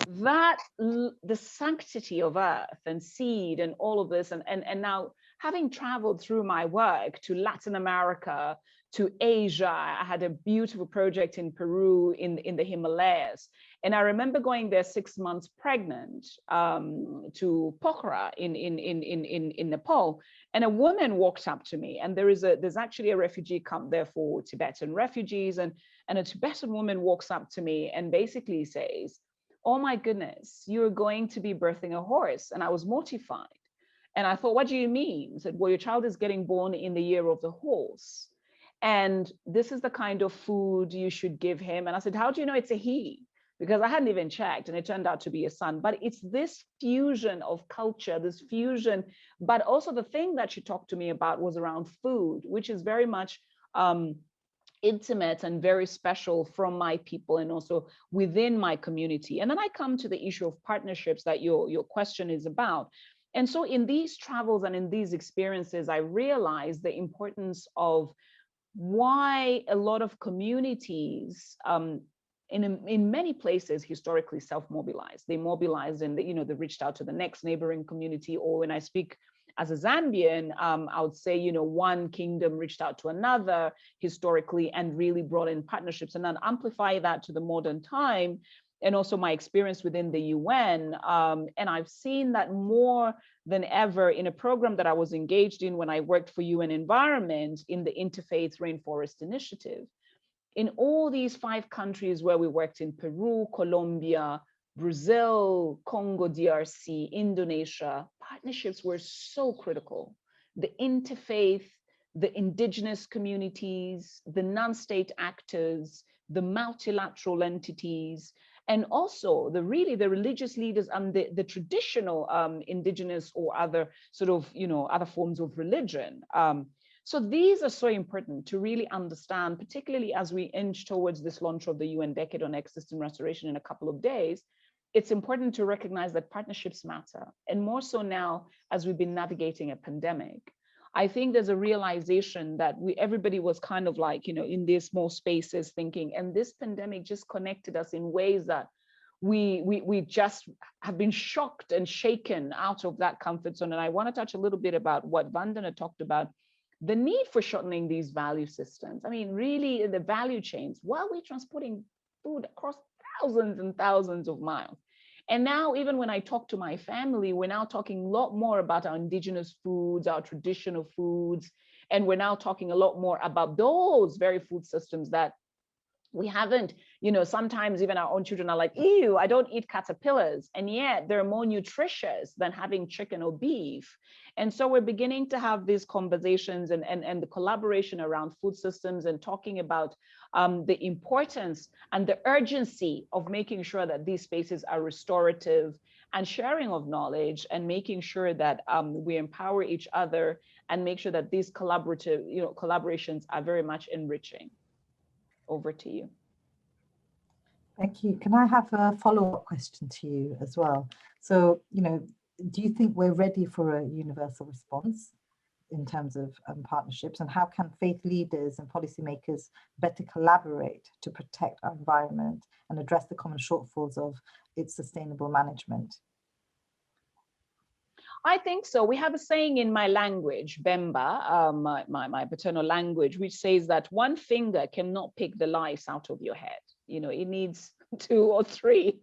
that the sanctity of earth and seed and all of this, and now having traveled through my work to Latin America, to Asia, I had a beautiful project in Peru, in the Himalayas, and I remember going there 6 months pregnant to Pokhara in Nepal, and a woman walked up to me, and there's actually a refugee camp there for Tibetan refugees, and a Tibetan woman walks up to me and basically says, oh my goodness, you're going to be birthing a horse. And I was mortified. And I thought, what do you mean? I said, well, your child is getting born in the year of the horse. And this is the kind of food you should give him. And I said, how do you know it's a he? Because I hadn't even checked, and it turned out to be a son. But it's this fusion of culture, this fusion. But also the thing that she talked to me about was around food, which is very much intimate and very special from my people and also within my community. And then I come to the issue of partnerships that your question is about. And so in these travels and in these experiences, I realized the importance of why a lot of communities in many places historically self-mobilized. They mobilized and they reached out to the next neighboring community, or when I speak as a Zambian, I would say, one kingdom reached out to another historically and really brought in partnerships, and then amplify that to the modern time. And also my experience within the UN. And I've seen that more than ever in a program that I was engaged in when I worked for UN Environment in the Interfaith Rainforest Initiative. In all these 5 countries where we worked in Peru, Colombia, Brazil, Congo, DRC, Indonesia, partnerships were so critical. The interfaith, the indigenous communities, the non-state actors, the multilateral entities, and also the religious leaders and the traditional indigenous or other sort of, other forms of religion. So these are so important to really understand, particularly as we inch towards this launch of the UN Decade on Ecosystem Restoration in a couple of days. It's important to recognize that partnerships matter, and more so now as we've been navigating a pandemic. I think there's a realization that everybody was kind of like, in these small spaces thinking, and this pandemic just connected us in ways that we just have been shocked and shaken out of that comfort zone. And I want to touch a little bit about what Vandana talked about, the need for shortening these value systems. I mean, really in the value chains, while we're transporting food across thousands and thousands of miles. And now, even when I talk to my family, we're now talking a lot more about our indigenous foods, our traditional foods. And we're now talking a lot more about those very food systems that we haven't, sometimes even our own children are like, ew, I don't eat caterpillars. And yet they're more nutritious than having chicken or beef. And so we're beginning to have these conversations and the collaboration around food systems and talking about the importance and the urgency of making sure that these spaces are restorative and sharing of knowledge and making sure that we empower each other and make sure that these collaborations are very much enriching. Over to you. Thank you. Can I have a follow-up question to you as well? So, do you think we're ready for a universal response in terms of partnerships, and how can faith leaders and policymakers better collaborate to protect our environment and address the common shortfalls of its sustainable management? I think so. We have a saying in my language, Bemba, my paternal language, which says that one finger cannot pick the lice out of your head. It needs 2 or 3.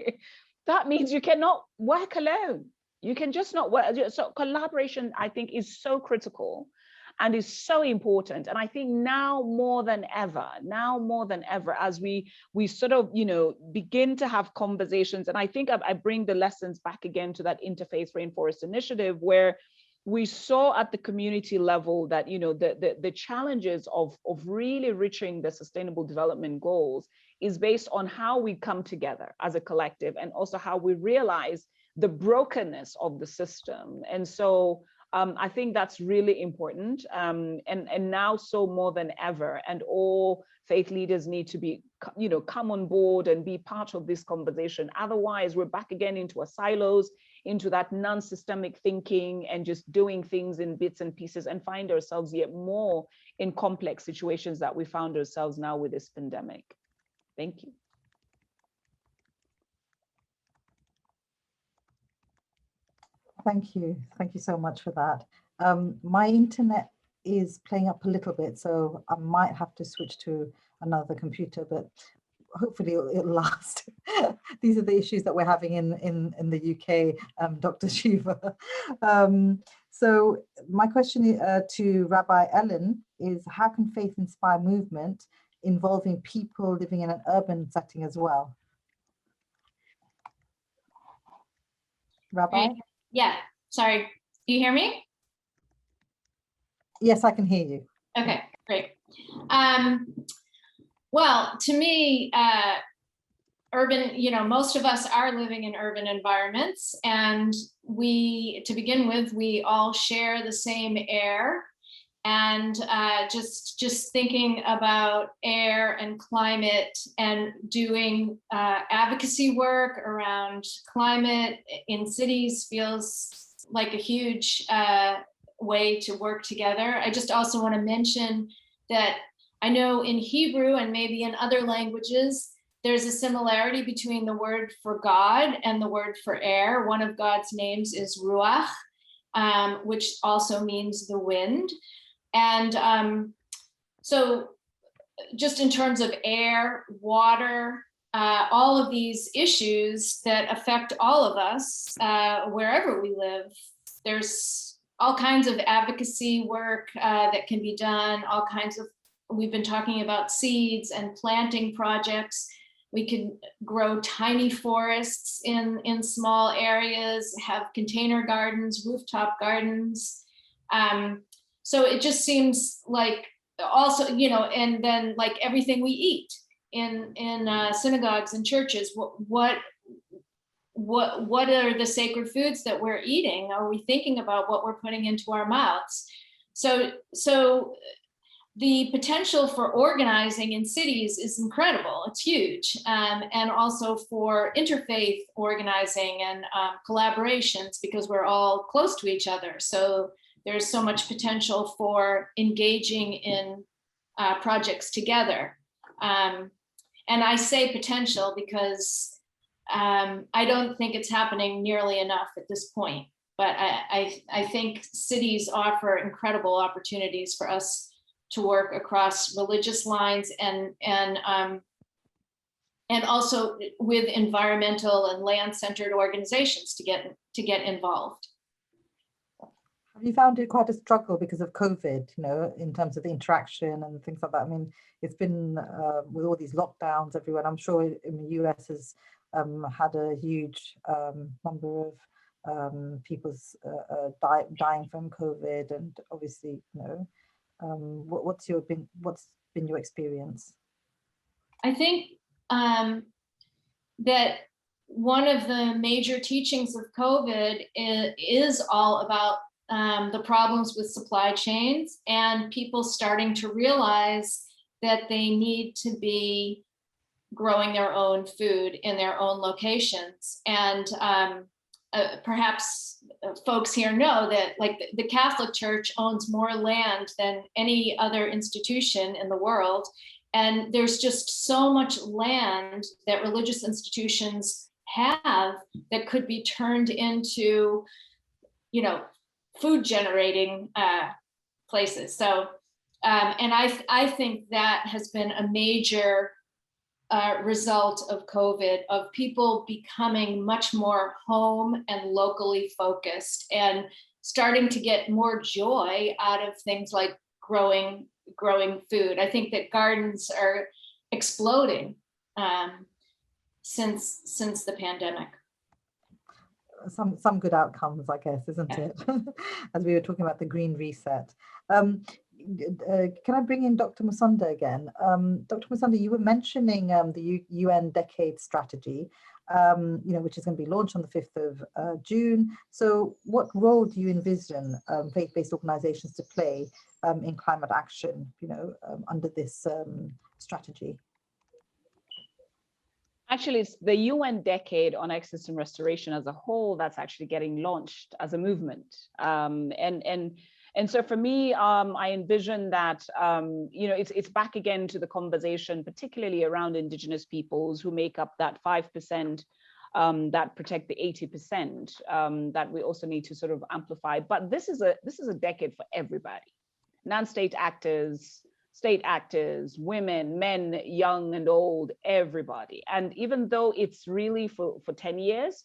That means you cannot work alone. You can just not work. So collaboration, I think, is so critical and is so important. And I think now more than ever, as we sort of, begin to have conversations, and I think I bring the lessons back again to that Interfaith Rainforest Initiative, where we saw at the community level that, the challenges of really reaching the Sustainable Development Goals is based on how we come together as a collective and also how we realize the brokenness of the system. And so I think that's really important, and now so more than ever, and all faith leaders need to be, come on board and be part of this conversation. Otherwise, we're back again into our silos, into that non-systemic thinking and just doing things in bits and pieces, and find ourselves yet more in complex situations that we found ourselves now with this pandemic. Thank you. Thank you. Thank you so much for that. My internet is playing up a little bit, so I might have to switch to another computer, but hopefully it'll last. These are the issues that we're having in the UK, Dr. Shiva. So my question to Rabbi Ellen is, how can faith inspire movement involving people living in an urban setting as well? Rabbi? Yeah, sorry. Do you hear me? Yes, I can hear you. Okay, great. Well, to me, urban, most of us are living in urban environments, and to begin with, we all share the same air. And just thinking about air and climate and doing advocacy work around climate in cities feels like a huge way to work together. I just also want to mention that I know in Hebrew and maybe in other languages, there's a similarity between the word for God and the word for air. One of God's names is Ruach, which also means the wind. And so just in terms of air, water, all of these issues that affect all of us, wherever we live, there's all kinds of advocacy work that can be done, we've been talking about seeds and planting projects. We can grow tiny forests in small areas, have container gardens, rooftop gardens. So it just seems like also, and then like everything we eat in synagogues and churches, what are the sacred foods that we're eating? Are we thinking about what we're putting into our mouths? So the potential for organizing in cities is incredible. It's huge. And also for interfaith organizing and collaborations, because we're all close to each other. So there's so much potential for engaging in projects together. And I say potential because I don't think it's happening nearly enough at this point. But I think cities offer incredible opportunities for us to work across religious lines and also with environmental and land-centered organizations to get involved. Have you found it quite a struggle because of COVID, you know, in terms of the interaction and things like that? I mean, it's been with all these lockdowns everywhere. I'm sure in the US has had a huge number of people's dying from COVID, and obviously, you know, what's been your experience? I think that one of the major teachings of COVID is all about the problems with supply chains and people starting to realize that they need to be growing their own food in their own locations. And perhaps folks here know that, like, the Catholic Church owns more land than any other institution in the world. And there's just so much land that religious institutions have that could be turned into, you know, food generating places. So, and I think that has been a major result of COVID, of people becoming much more home and locally focused and starting to get more joy out of things like growing food. I think that gardens are exploding since the pandemic. Some good outcomes, I guess, isn't it? As we were talking about the green reset. Can I bring in Dr. Musonda again? Dr. Musonda, you were mentioning the UN Decade Strategy, you know, which is going to be launched on the 5th of June. So what role do you envision faith-based organizations to play in climate action, you know, under this strategy? Actually, it's the UN Decade on Ecosystem Restoration as a whole that's actually getting launched as a movement. And so for me, I envision that, you know, it's back again to the conversation, particularly around Indigenous peoples who make up that 5% that protect the 80% that we also need to sort of amplify. But this is a decade for everybody, non-state actors, state actors, women, men, young and old, everybody. And even though it's really for 10 years,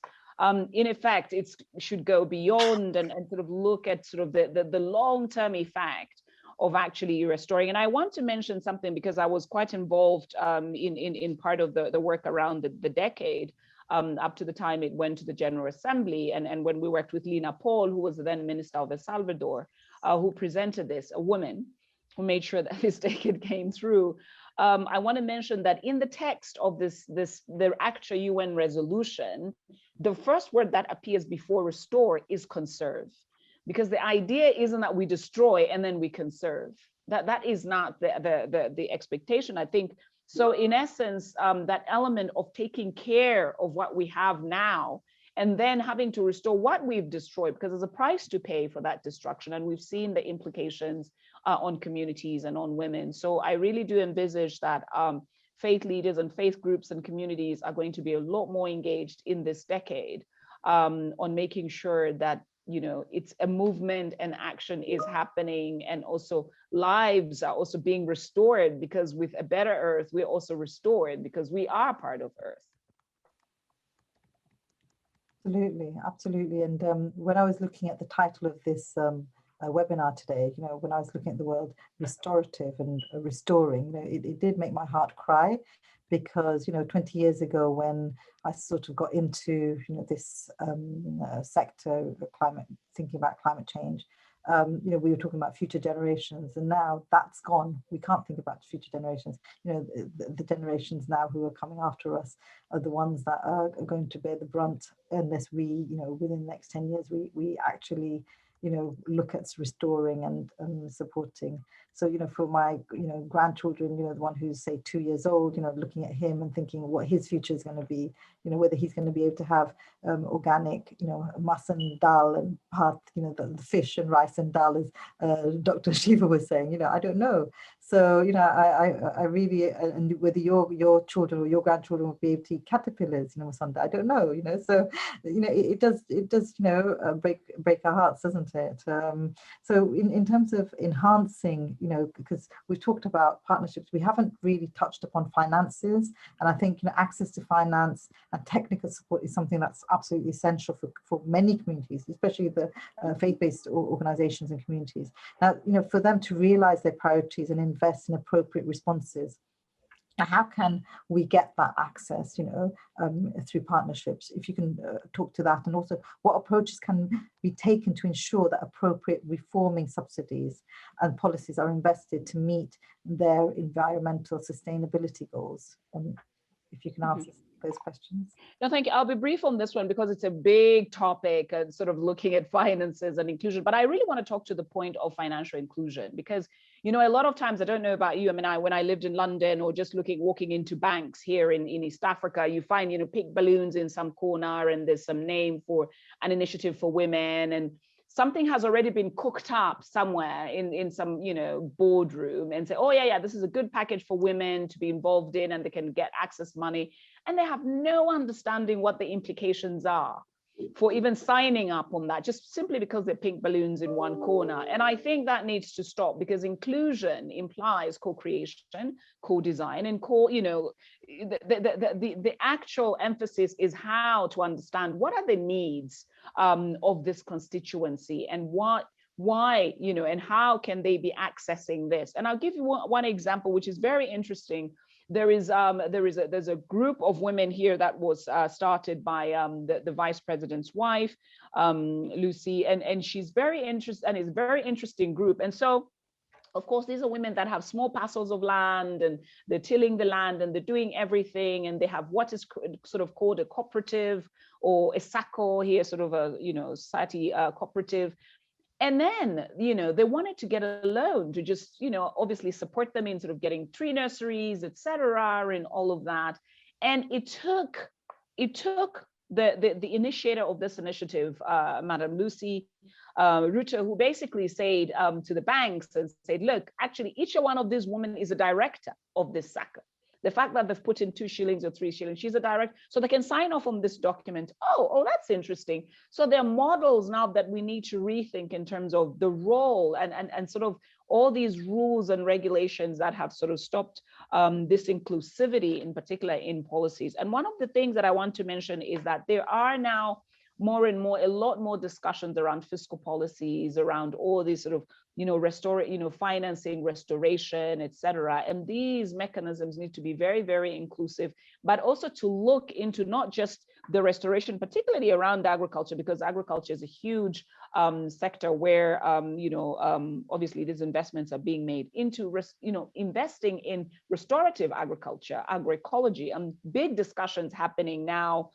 in effect, it should go beyond and sort of look at sort of the long-term effect of actually restoring. And I want to mention something because I was quite involved in part of the work around the decade up to the time it went to the General Assembly. And when we worked with Lina Paul, who was the then Minister of El Salvador, who presented this, a woman who made sure that this decade came through. I want to mention that in the text of the actual UN resolution, the first word that appears before restore is conserve, because the idea isn't that we destroy and then we conserve. That is not the expectation, I think. So in essence, that element of taking care of what we have now and then having to restore what we've destroyed, because there's a price to pay for that destruction. And we've seen the implications on communities and on women. So I really do envisage that faith leaders and faith groups and communities are going to be a lot more engaged in this decade on making sure that, you know, it's a movement and action is happening, and also lives are also being restored, because with a better earth, we're also restored because we are part of earth. Absolutely, absolutely. And when I was looking at the title of this webinar today, you know, when I was looking at the word restorative and restoring, you know, it did make my heart cry, because, you know, 20 years ago when I sort of got into, you know, this sector, thinking about climate change, you know, we were talking about future generations, and now that's gone. We can't think about future generations. You know, the generations now who are coming after us are the ones that are going to bear the brunt unless we, you know, within the next 10 years, we actually look at restoring and supporting. So, for my, grandchildren, the one who's say 2 years old, looking at him and thinking what his future is going to be, whether he's going to be able to have organic, mas and dal and bhat, the fish and rice and dal, as Dr. Shiva was saying, I don't know. So, I really, and whether your children or your grandchildren will be able to eat caterpillars, Sunday, I don't know, so, it does, break our hearts, doesn't it? So in terms of enhancing, because we've talked about partnerships, we haven't really touched upon finances. And I think, access to finance and technical support is something that's absolutely essential for many communities, especially the faith-based organizations and communities. Now, for them to realize their priorities and invest in appropriate responses. Now, how can we get that access, through partnerships? If you can talk to that, and also what approaches can be taken to ensure that appropriate reforming subsidies and policies are invested to meet their environmental sustainability goals? If you can answer those questions. No, thank you. I'll be brief on this one because it's a big topic and sort of looking at finances and inclusion, but I really want to talk to the point of financial inclusion because, a lot of times, I don't know about you, when I lived in London or just walking into banks here in East Africa, you find, pink balloons in some corner and there's some name for an initiative for women, and something has already been cooked up somewhere in some, boardroom and say, oh yeah, this is a good package for women to be involved in and they can get access money. And they have no understanding what the implications are for even signing up on that, just simply because they're pink balloons in one corner. And I think that needs to stop because inclusion implies co-creation, co-design, and the actual emphasis is how to understand what are the needs of this constituency and why, and how can they be accessing this. And I'll give you one example, which is very interesting. There's a group of women here that was started by the vice president's wife, Lucy, and she's very interested, and it's a very interesting group. And so, of course, these are women that have small parcels of land and they're tilling the land and they're doing everything, and they have what is sort of called a cooperative or a SACCO here, sort of a society cooperative. And then, they wanted to get a loan to just, obviously support them in sort of getting tree nurseries, et cetera, and all of that. And it took the initiator of this initiative, Madam Lucy Rutter, who basically said to the banks and said, look, actually, each one of these women is a director of this SACCO. The fact that they've put in 2 shillings or 3 shillings, she's a director, so they can sign off on this document. Oh, that's interesting. So there are models now that we need to rethink in terms of the role and sort of all these rules and regulations that have sort of stopped this inclusivity, in particular in policies. And one of the things that I want to mention is that there are now a lot more discussions around fiscal policies, around all these sort of, financing, restoration, et cetera. And these mechanisms need to be very, very inclusive, but also to look into not just the restoration, particularly around agriculture, because agriculture is a huge sector where, obviously these investments are being made into, investing in restorative agriculture, agroecology, and big discussions happening now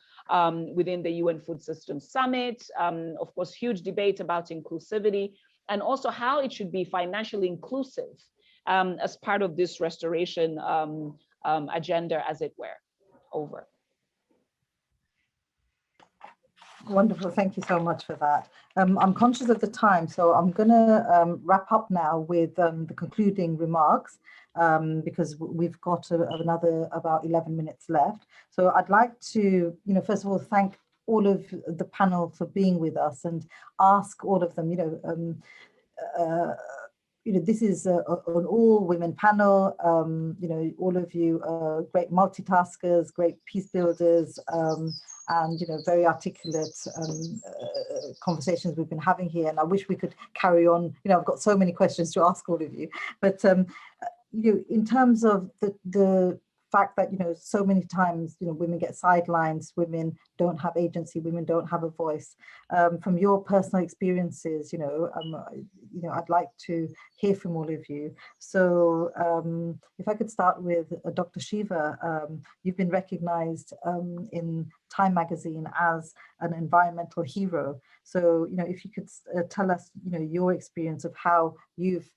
within the UN Food System Summit. Of course, huge debate about inclusivity, and also how it should be financially inclusive as part of this restoration agenda, as it were. Over. Wonderful, thank you so much for that. I'm conscious of the time, so I'm going to wrap up now with the concluding remarks because we've got another about 11 minutes left. So I'd like to, first of all, thank all of the panel for being with us and ask all of them, this is an all-women panel. All of you are great multitaskers, great peace builders, and very articulate conversations we've been having here. And I wish we could carry on. I've got so many questions to ask all of you. But in terms of the fact that, so many times, women get sidelines, women don't have agency, women don't have a voice. From your personal experiences, I'd like to hear from all of you. So if I could start with Dr. Shiva, you've been recognized in Time magazine as an environmental hero. So, if you could tell us, your experience of how you've,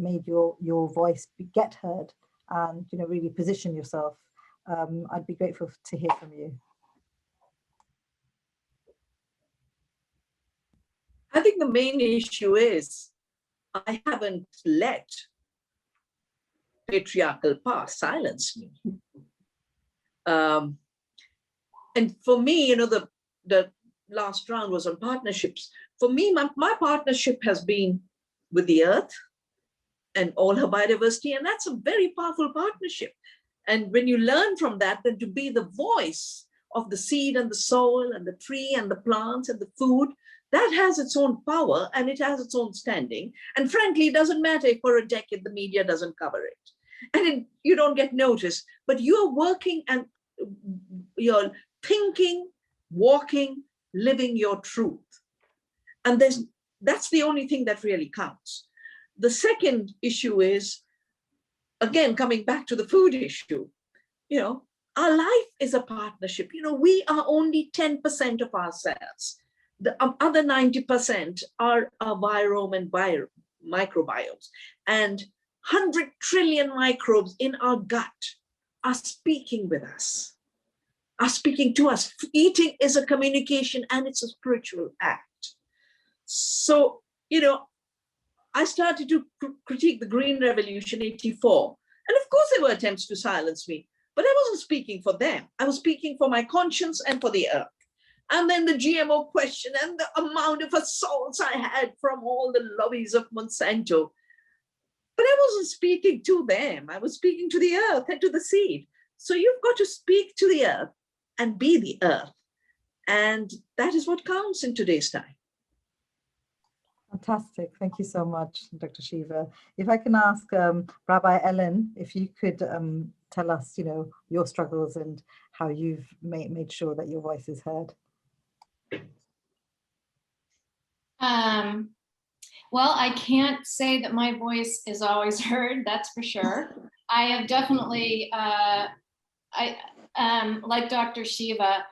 made your voice get heard and, really position yourself. I'd be grateful to hear from you. I think the main issue is I haven't let patriarchal past silence me. And for me, the last round was on partnerships. For me, my partnership has been with the earth and all her biodiversity, and that's a very powerful partnership. And when you learn from that, then to be the voice of the seed and the soil and the tree and the plants and the food, that has its own power and it has its own standing. And frankly, it doesn't matter if for a decade the media doesn't cover it. And you don't get noticed, but you're working and you're thinking, walking, living your truth. And that's the only thing that really counts. The second issue is, again, coming back to the food issue, our life is a partnership. We are only 10% of ourselves. The other 90% are our biome and microbiomes. And 100 trillion microbes in our gut are speaking with us, are speaking to us. Eating is a communication and it's a spiritual act. So, I started to critique the Green Revolution, 84. And of course there were attempts to silence me, but I wasn't speaking for them. I was speaking for my conscience and for the earth. And then the GMO question and the amount of assaults I had from all the lobbies of Monsanto. But I wasn't speaking to them. I was speaking to the earth and to the seed. So you've got to speak to the earth and be the earth. And that is what counts in today's time. Fantastic. Thank you so much, Dr. Shiva. If I can ask Rabbi Ellen, if you could tell us, your struggles and how you've made sure that your voice is heard. Well, I can't say that my voice is always heard, that's for sure. I have definitely, like Dr. Shiva,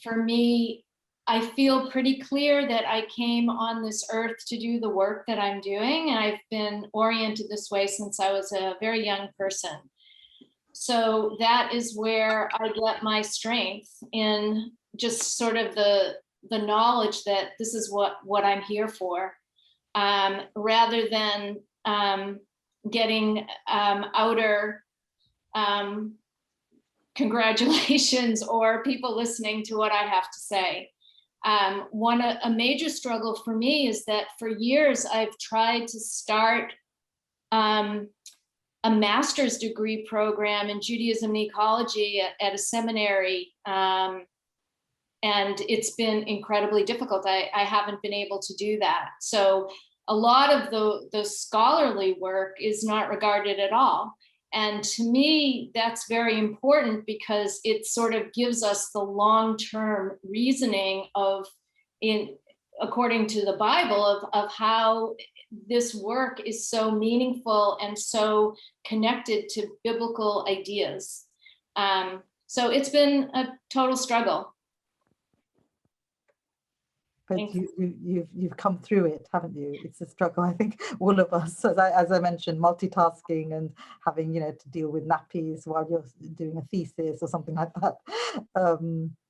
for me, I feel pretty clear that I came on this earth to do the work that I'm doing, and I've been oriented this way since I was a very young person. So that is where I get my strength, in just sort of the knowledge that this is what I'm here for, rather than getting outer congratulations or people listening to what I have to say. A major struggle for me is that for years I've tried to start a master's degree program in Judaism and ecology at a seminary, and it's been incredibly difficult. I haven't been able to do that. So a lot of the scholarly work is not regarded at all. And to me, that's very important because it sort of gives us the long-term reasoning according to the Bible, of how this work is so meaningful and so connected to biblical ideas. So it's been a total struggle. But you've come through it, haven't you? It's a struggle. I think all of us, as I mentioned, multitasking and having, to deal with nappies while you're doing a thesis or something like that.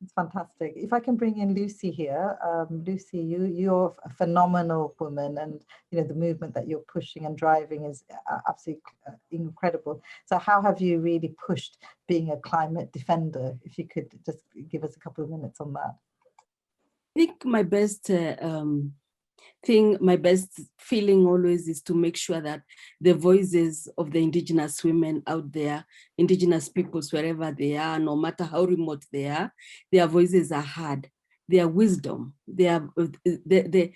It's fantastic. If I can bring in Lucy here, Lucy, you're a phenomenal woman, and the movement that you're pushing and driving is absolutely incredible. So how have you really pushed being a climate defender? If you could just give us a couple of minutes on that. I think my best feeling always is to make sure that the voices of the Indigenous women out there, Indigenous peoples, wherever they are, no matter how remote they are, their voices are heard. their wisdom, the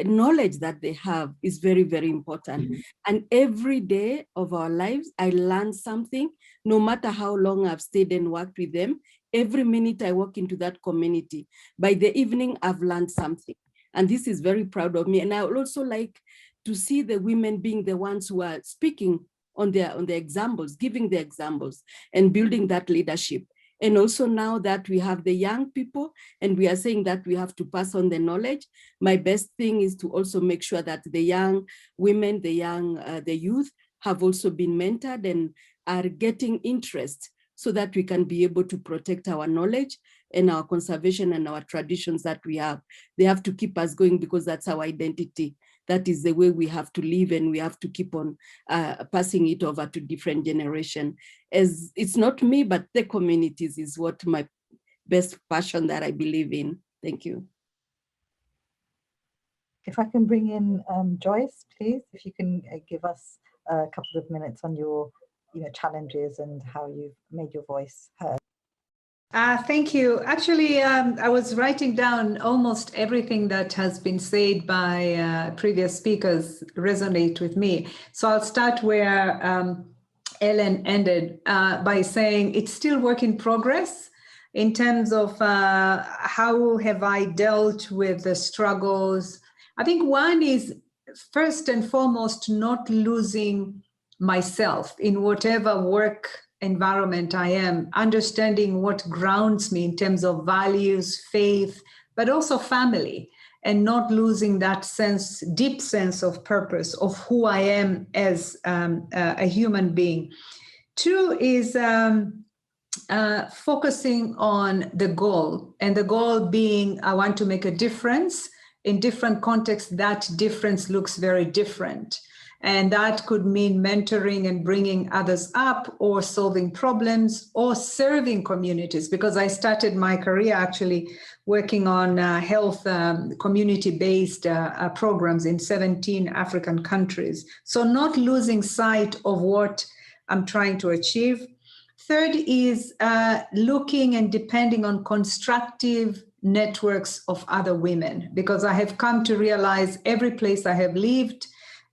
knowledge that they have is very, very important. And every day of our lives, I learn something, no matter how long I've stayed and worked with them. Every minute I walk into that community, by the evening, I've learned something. And this is very proud of me. And I would also like to see the women being the ones who are speaking on their examples, giving the examples and building that leadership. And also now that we have the young people and we are saying that we have to pass on the knowledge, my best thing is to also make sure that the young women, the youth have also been mentored and are getting interest so that we can be able to protect our knowledge and our conservation and our traditions that we have. They have to keep us going because that's our identity. That is the way we have to live, and we have to keep on passing it over to different generations. As it's not me, but the communities is what my best passion that I believe in. Thank you. If I can bring in Joyce, please, if you can give us a couple of minutes on your challenges and how you've made your voice heard. Thank you. Actually, I was writing down almost everything that has been said by previous speakers resonate with me. So I'll start where Ellen ended by saying it's still work in progress in terms of how have I dealt with the struggles. I think one is first and foremost not losing myself in whatever work environment I am, understanding what grounds me in terms of values, faith, but also family, and not losing that sense, deep sense of purpose of who I am as a human being. Two is focusing on the goal, and the goal being I want to make a difference. In different contexts, that difference looks very different. And that could mean mentoring and bringing others up, or solving problems, or serving communities, because I started my career actually working on health community-based programs in 17 African countries. So not losing sight of what I'm trying to achieve. Third is looking and depending on constructive networks of other women, because I have come to realize every place I have lived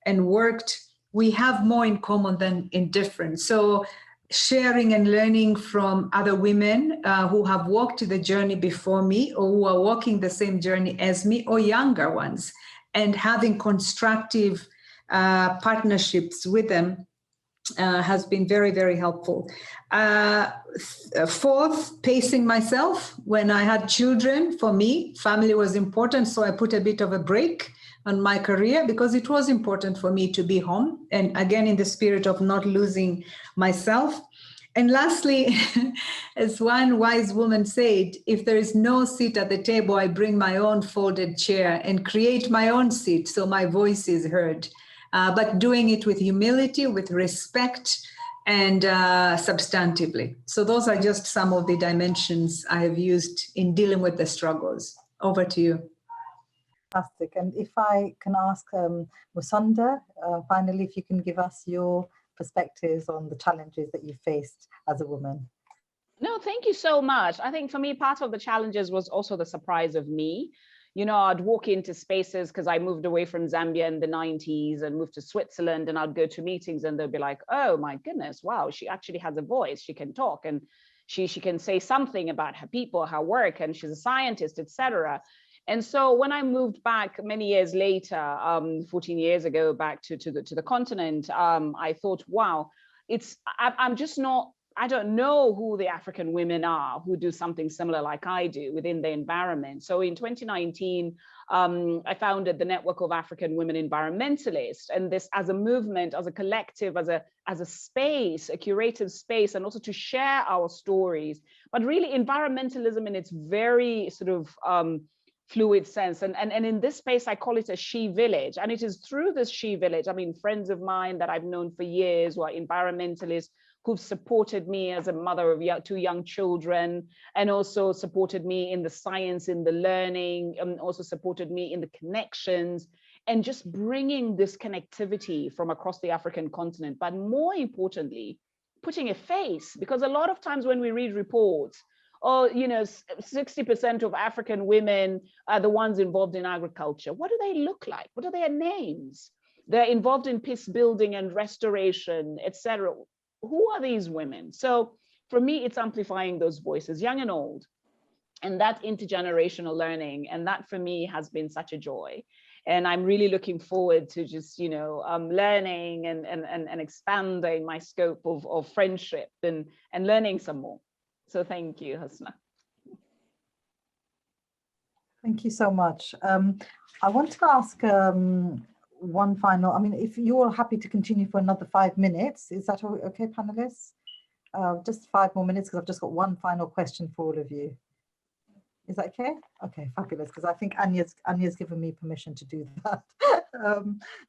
and worked, we have more in common than in different. So sharing and learning from other women who have walked the journey before me, or who are walking the same journey as me, or younger ones, and having constructive partnerships with them has been very, very helpful. Fourth, pacing myself. When I had children, for me, family was important, so I put a bit of a break on my career because it was important for me to be home, and again in the spirit of not losing myself. And lastly, as one wise woman said, if there is no seat at the table, I bring my own folded chair and create my own seat so my voice is heard, but doing it with humility, with respect, and substantively. So those are just some of the dimensions I have used in dealing with the struggles. Over to you. Fantastic. And if I can ask Musonda, finally, if you can give us your perspectives on the challenges that you faced as a woman. No, thank you so much. I think for me, part of the challenges was also the surprise of me. You know, I'd walk into spaces because I moved away from Zambia in the 90s and moved to Switzerland, and I'd go to meetings and they'd be like, oh my goodness, wow, she actually has a voice, she can talk, and she can say something about her people, her work, and she's a scientist, etc. And so when I moved back many years later, 14 years ago, back to the continent, I thought, wow, I'm just not, I don't know who the African women are who do something similar like I do within the environment. So in 2019, I founded the Network of African Women Environmentalists, and this as a movement, as a collective, as a space, a curated space, and also to share our stories, but really environmentalism in its very sort of fluid sense. And in this space, I call it a she village. And it is through this she village, I mean, friends of mine that I've known for years who are environmentalists, who've supported me as a mother of two young children, and also supported me in the science, in the learning, and also supported me in the connections, and just bringing this connectivity from across the African continent. But more importantly, putting a face, because a lot of times when we read reports oh, 60% of African women are the ones involved in agriculture. What do they look like? What are their names? They're involved in peace building and restoration, etc. Who are these women? So for me, it's amplifying those voices, young and old, and that intergenerational learning. And that for me has been such a joy. And I'm really looking forward to just, learning and expanding my scope of friendship and learning some more. So thank you, Hasna. Thank you so much. I want to ask one final, if you're happy to continue for another 5 minutes, is that okay, panelists? Just 5 more minutes, because I've just got one final question for all of you. Is that okay? Okay, fabulous, because I think Anya's given me permission to do that.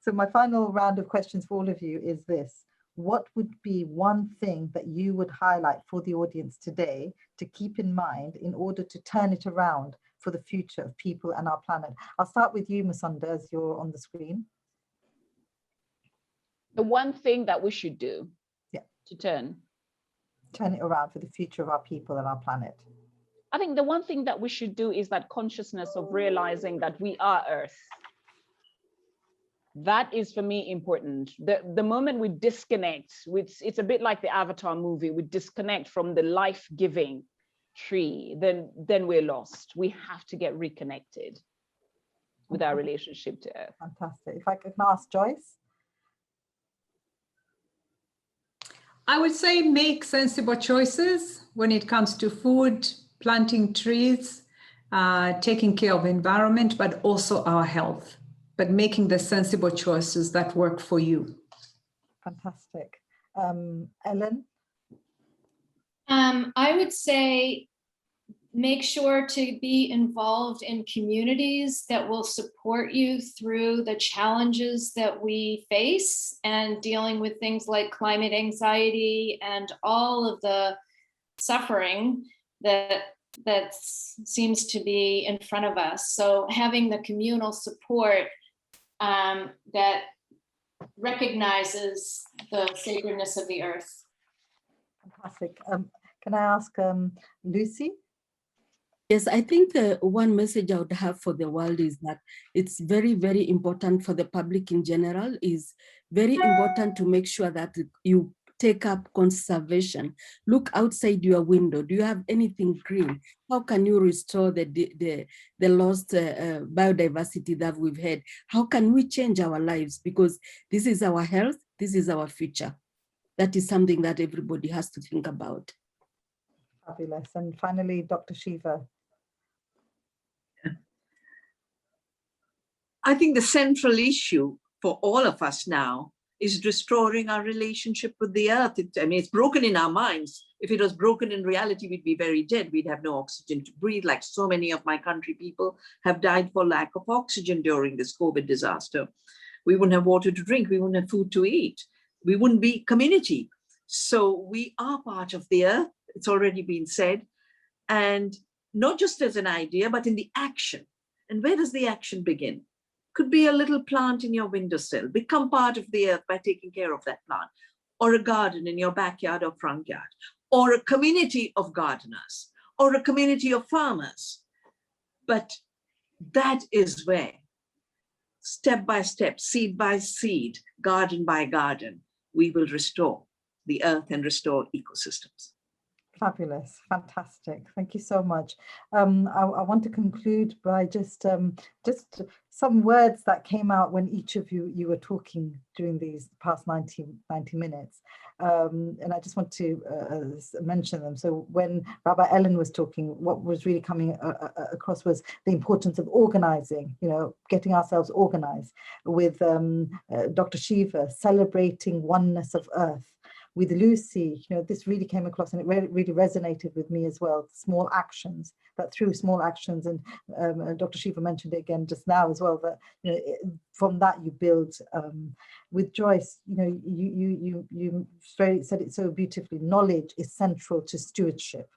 So my final round of questions for all of you is this. What would be one thing that you would highlight for the audience today to keep in mind in order to turn it around for the future of people and our planet? I'll start with you, Musonda, as you're on the screen. The one thing that we should do to turn it around for the future of our people and our planet. I think the one thing that we should do is that consciousness of realizing that we are Earth. That is for me important. The moment we disconnect, it's a bit like the Avatar movie, we disconnect from the life-giving tree, then we're lost. We have to get reconnected with our relationship to Earth. Fantastic. If I can ask Joyce? I would say make sensible choices when it comes to food, planting trees, taking care of the environment, but also our health, but making the sensible choices that work for you. Fantastic. Ellen? I would say make sure to be involved in communities that will support you through the challenges that we face and dealing with things like climate anxiety and all of the suffering that seems to be in front of us. So having the communal support that recognizes the sacredness of the earth. Fantastic. Can I ask Lucy? Yes, I think one message I would have for the world is that it's very, very important for the public in general. Is very important to make sure that you take up conservation. Look outside your window. Do you have anything green? How can you restore the lost biodiversity that we've had? How can we change our lives? Because this is our health, this is our future. That is something that everybody has to think about. Fabulous. And finally, Dr. Shiva. I think the central issue for all of us now is restoring our relationship with the earth. It's broken in our minds. If it was broken in reality, we'd be very dead. We'd have no oxygen to breathe, like so many of my country people have died for lack of oxygen during this COVID disaster. We wouldn't have water to drink. We wouldn't have food to eat. We wouldn't be community. So we are part of the earth. It's already been said. And not just as an idea, but in the action. And where does the action begin? Could be a little plant in your windowsill. Become part of the earth by taking care of that plant, or a garden in your backyard or front yard, or a community of gardeners, or a community of farmers. But that is where, step by step, seed by seed, garden by garden, we will restore the earth and restore ecosystems. Fabulous, fantastic. Thank you so much. I want to conclude by just some words that came out when each of you were talking during these past 90 minutes. And I just want to mention them. So when Rabbi Ellen was talking, what was really coming across was the importance of organizing, getting ourselves organized. With Dr. Shiva, celebrating oneness of earth. With Lucy, this really came across, and it really resonated with me as well. Small actions, that through small actions, and Dr. Shiva mentioned it again just now as well, that from that you build. With Joyce, you said it so beautifully. Knowledge is central to stewardship,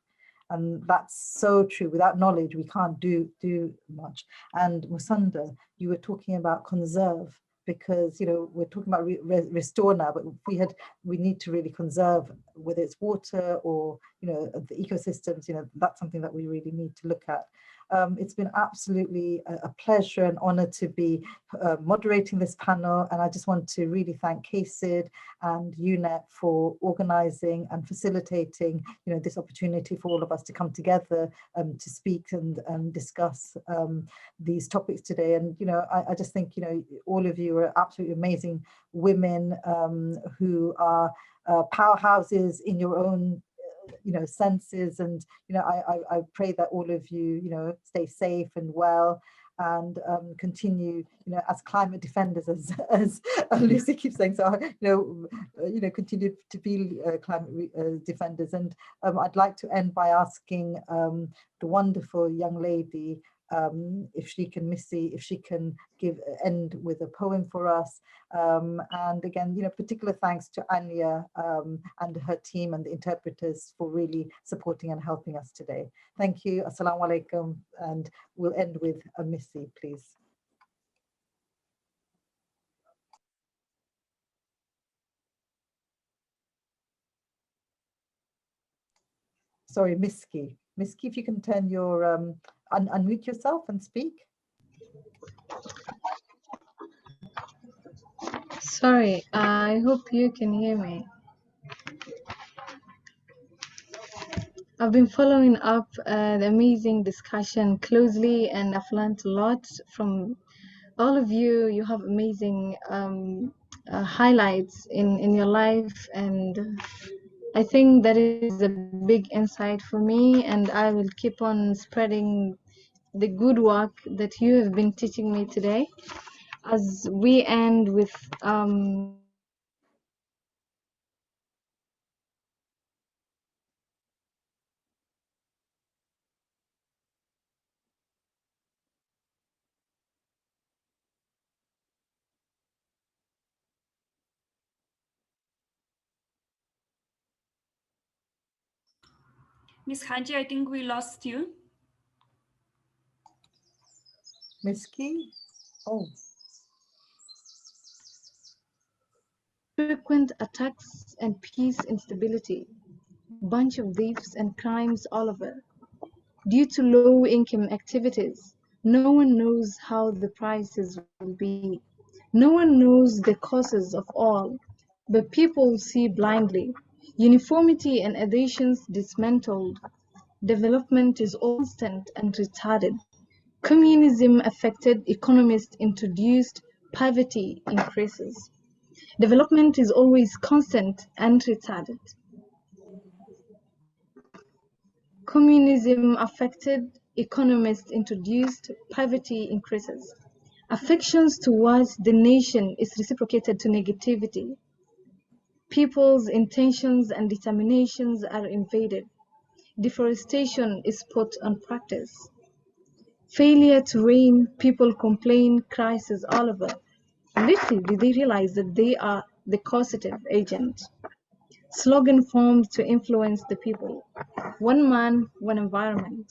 and that's so true. Without knowledge, we can't do much. And Musonda, you were talking about conserve. because, you know, we're talking about restore now, but we need to really conserve, whether it's water or, you know, the ecosystems. You know, that's something that we really need to look at. It's been absolutely a pleasure and honor to be moderating this panel, and I just want to really thank KAICIID and UNEP for organizing and facilitating, you know, this opportunity for all of us to come together to speak and discuss these topics today. And, you know, I just think, you know, all of you are absolutely amazing women who are powerhouses in your own you know, senses. And, you know, I pray that all of you, you know, stay safe and well, and continue, you know, as climate defenders, as Lucy keeps saying. So, you know, continue to be climate defenders. And I'd like to end by asking the wonderful young lady, if she can, Missy, if she can end with a poem for us. And again, you know, particular thanks to Anya and her team and the interpreters for really supporting and helping us today. Thank you. Assalamu alaikum. And we'll end with a Missy, please. Sorry, Miski. Miski, if you can turn your, unmute yourself and speak. Sorry, I hope you can hear me. I've been following up the amazing discussion closely, and I've learned a lot from all of you. You have amazing highlights in your life, and I think that is a big insight for me, and I will keep on spreading the good work that you have been teaching me today. As we end with Miss Haji, I think we lost you. Miski? Oh. frequent attacks and peace instability, bunch of thieves and crimes all over. Due to low income activities, no one knows how the prices will be. No one knows the causes of all, but people see blindly. Uniformity and adhesions dismantled. Development is constant and retarded. Communism affected, economists introduced, poverty increases. Development is always constant and retarded. Communism affected, economists introduced, poverty increases. Affections towards the nation is reciprocated to negativity. People's intentions and determinations are invaded. Deforestation is put on practice. Failure to reign, people complain, crisis all over. Little do they realize that they are the causative agent. Slogan formed to influence the people. One man, one environment.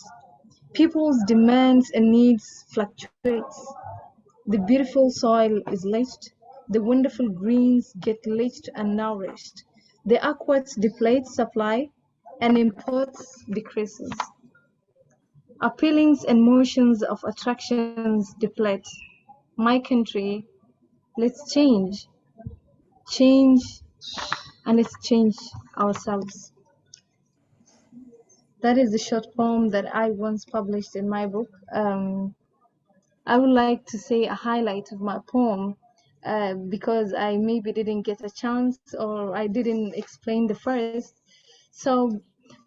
People's demands and needs fluctuates. The beautiful soil is leached. The wonderful greens get leached and nourished. The aquats deplete supply and imports decreases. Appealings and motions of attractions deplete. My country, let's change. Change, and let's change ourselves. That is the short poem that I once published in my book. I would like to say a highlight of my poem because I maybe didn't get a chance or I didn't explain the first. So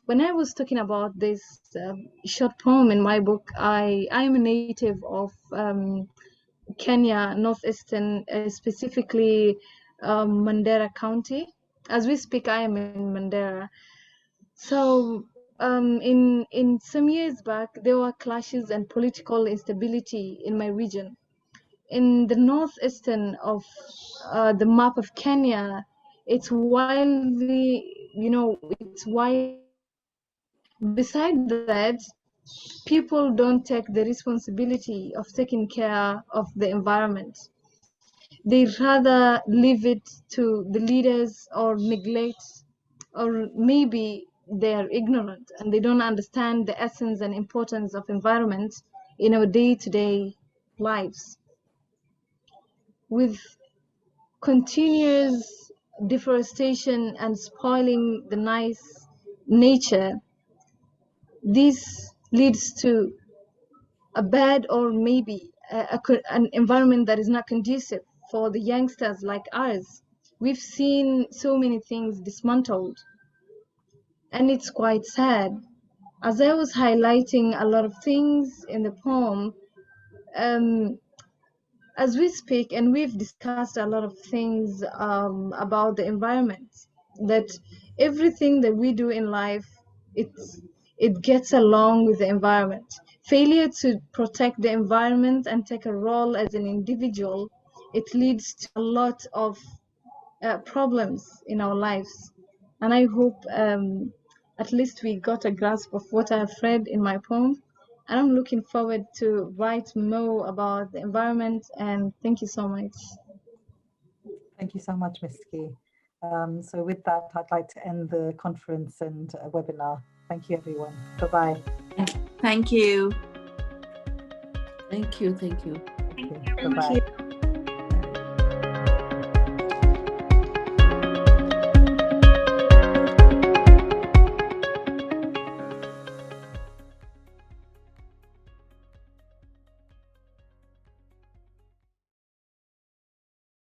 when I was talking about this short poem in my book, I am a native of Kenya, northeastern, specifically Mandera County. As we speak, I am in Mandera. So in some years back, there were clashes and political instability in my region. In the northeastern of the map of Kenya, it's widely, it's wide. Beside that, people don't take the responsibility of taking care of the environment. They rather leave it to the leaders or neglect, or maybe they're ignorant and they don't understand the essence and importance of environment in our day-to-day lives. With continuous deforestation and spoiling the nice nature, this leads to a bad, or maybe an environment that is not conducive for the youngsters like us. We've seen so many things dismantled, and it's quite sad. As I was highlighting a lot of things in the poem, as we speak, and we've discussed a lot of things about the environment, that everything that we do in life, it gets along with the environment. Failure to protect the environment and take a role as an individual, it leads to a lot of problems in our lives. And I hope at least we got a grasp of what I have read in my poem. And I'm looking forward to write more about the environment, and thank you so much. Thank you so much, Miski. So with that, I'd like to end the conference and webinar. Thank you, everyone. Bye-bye. Thank you. Thank you. Thank you. Bye-bye.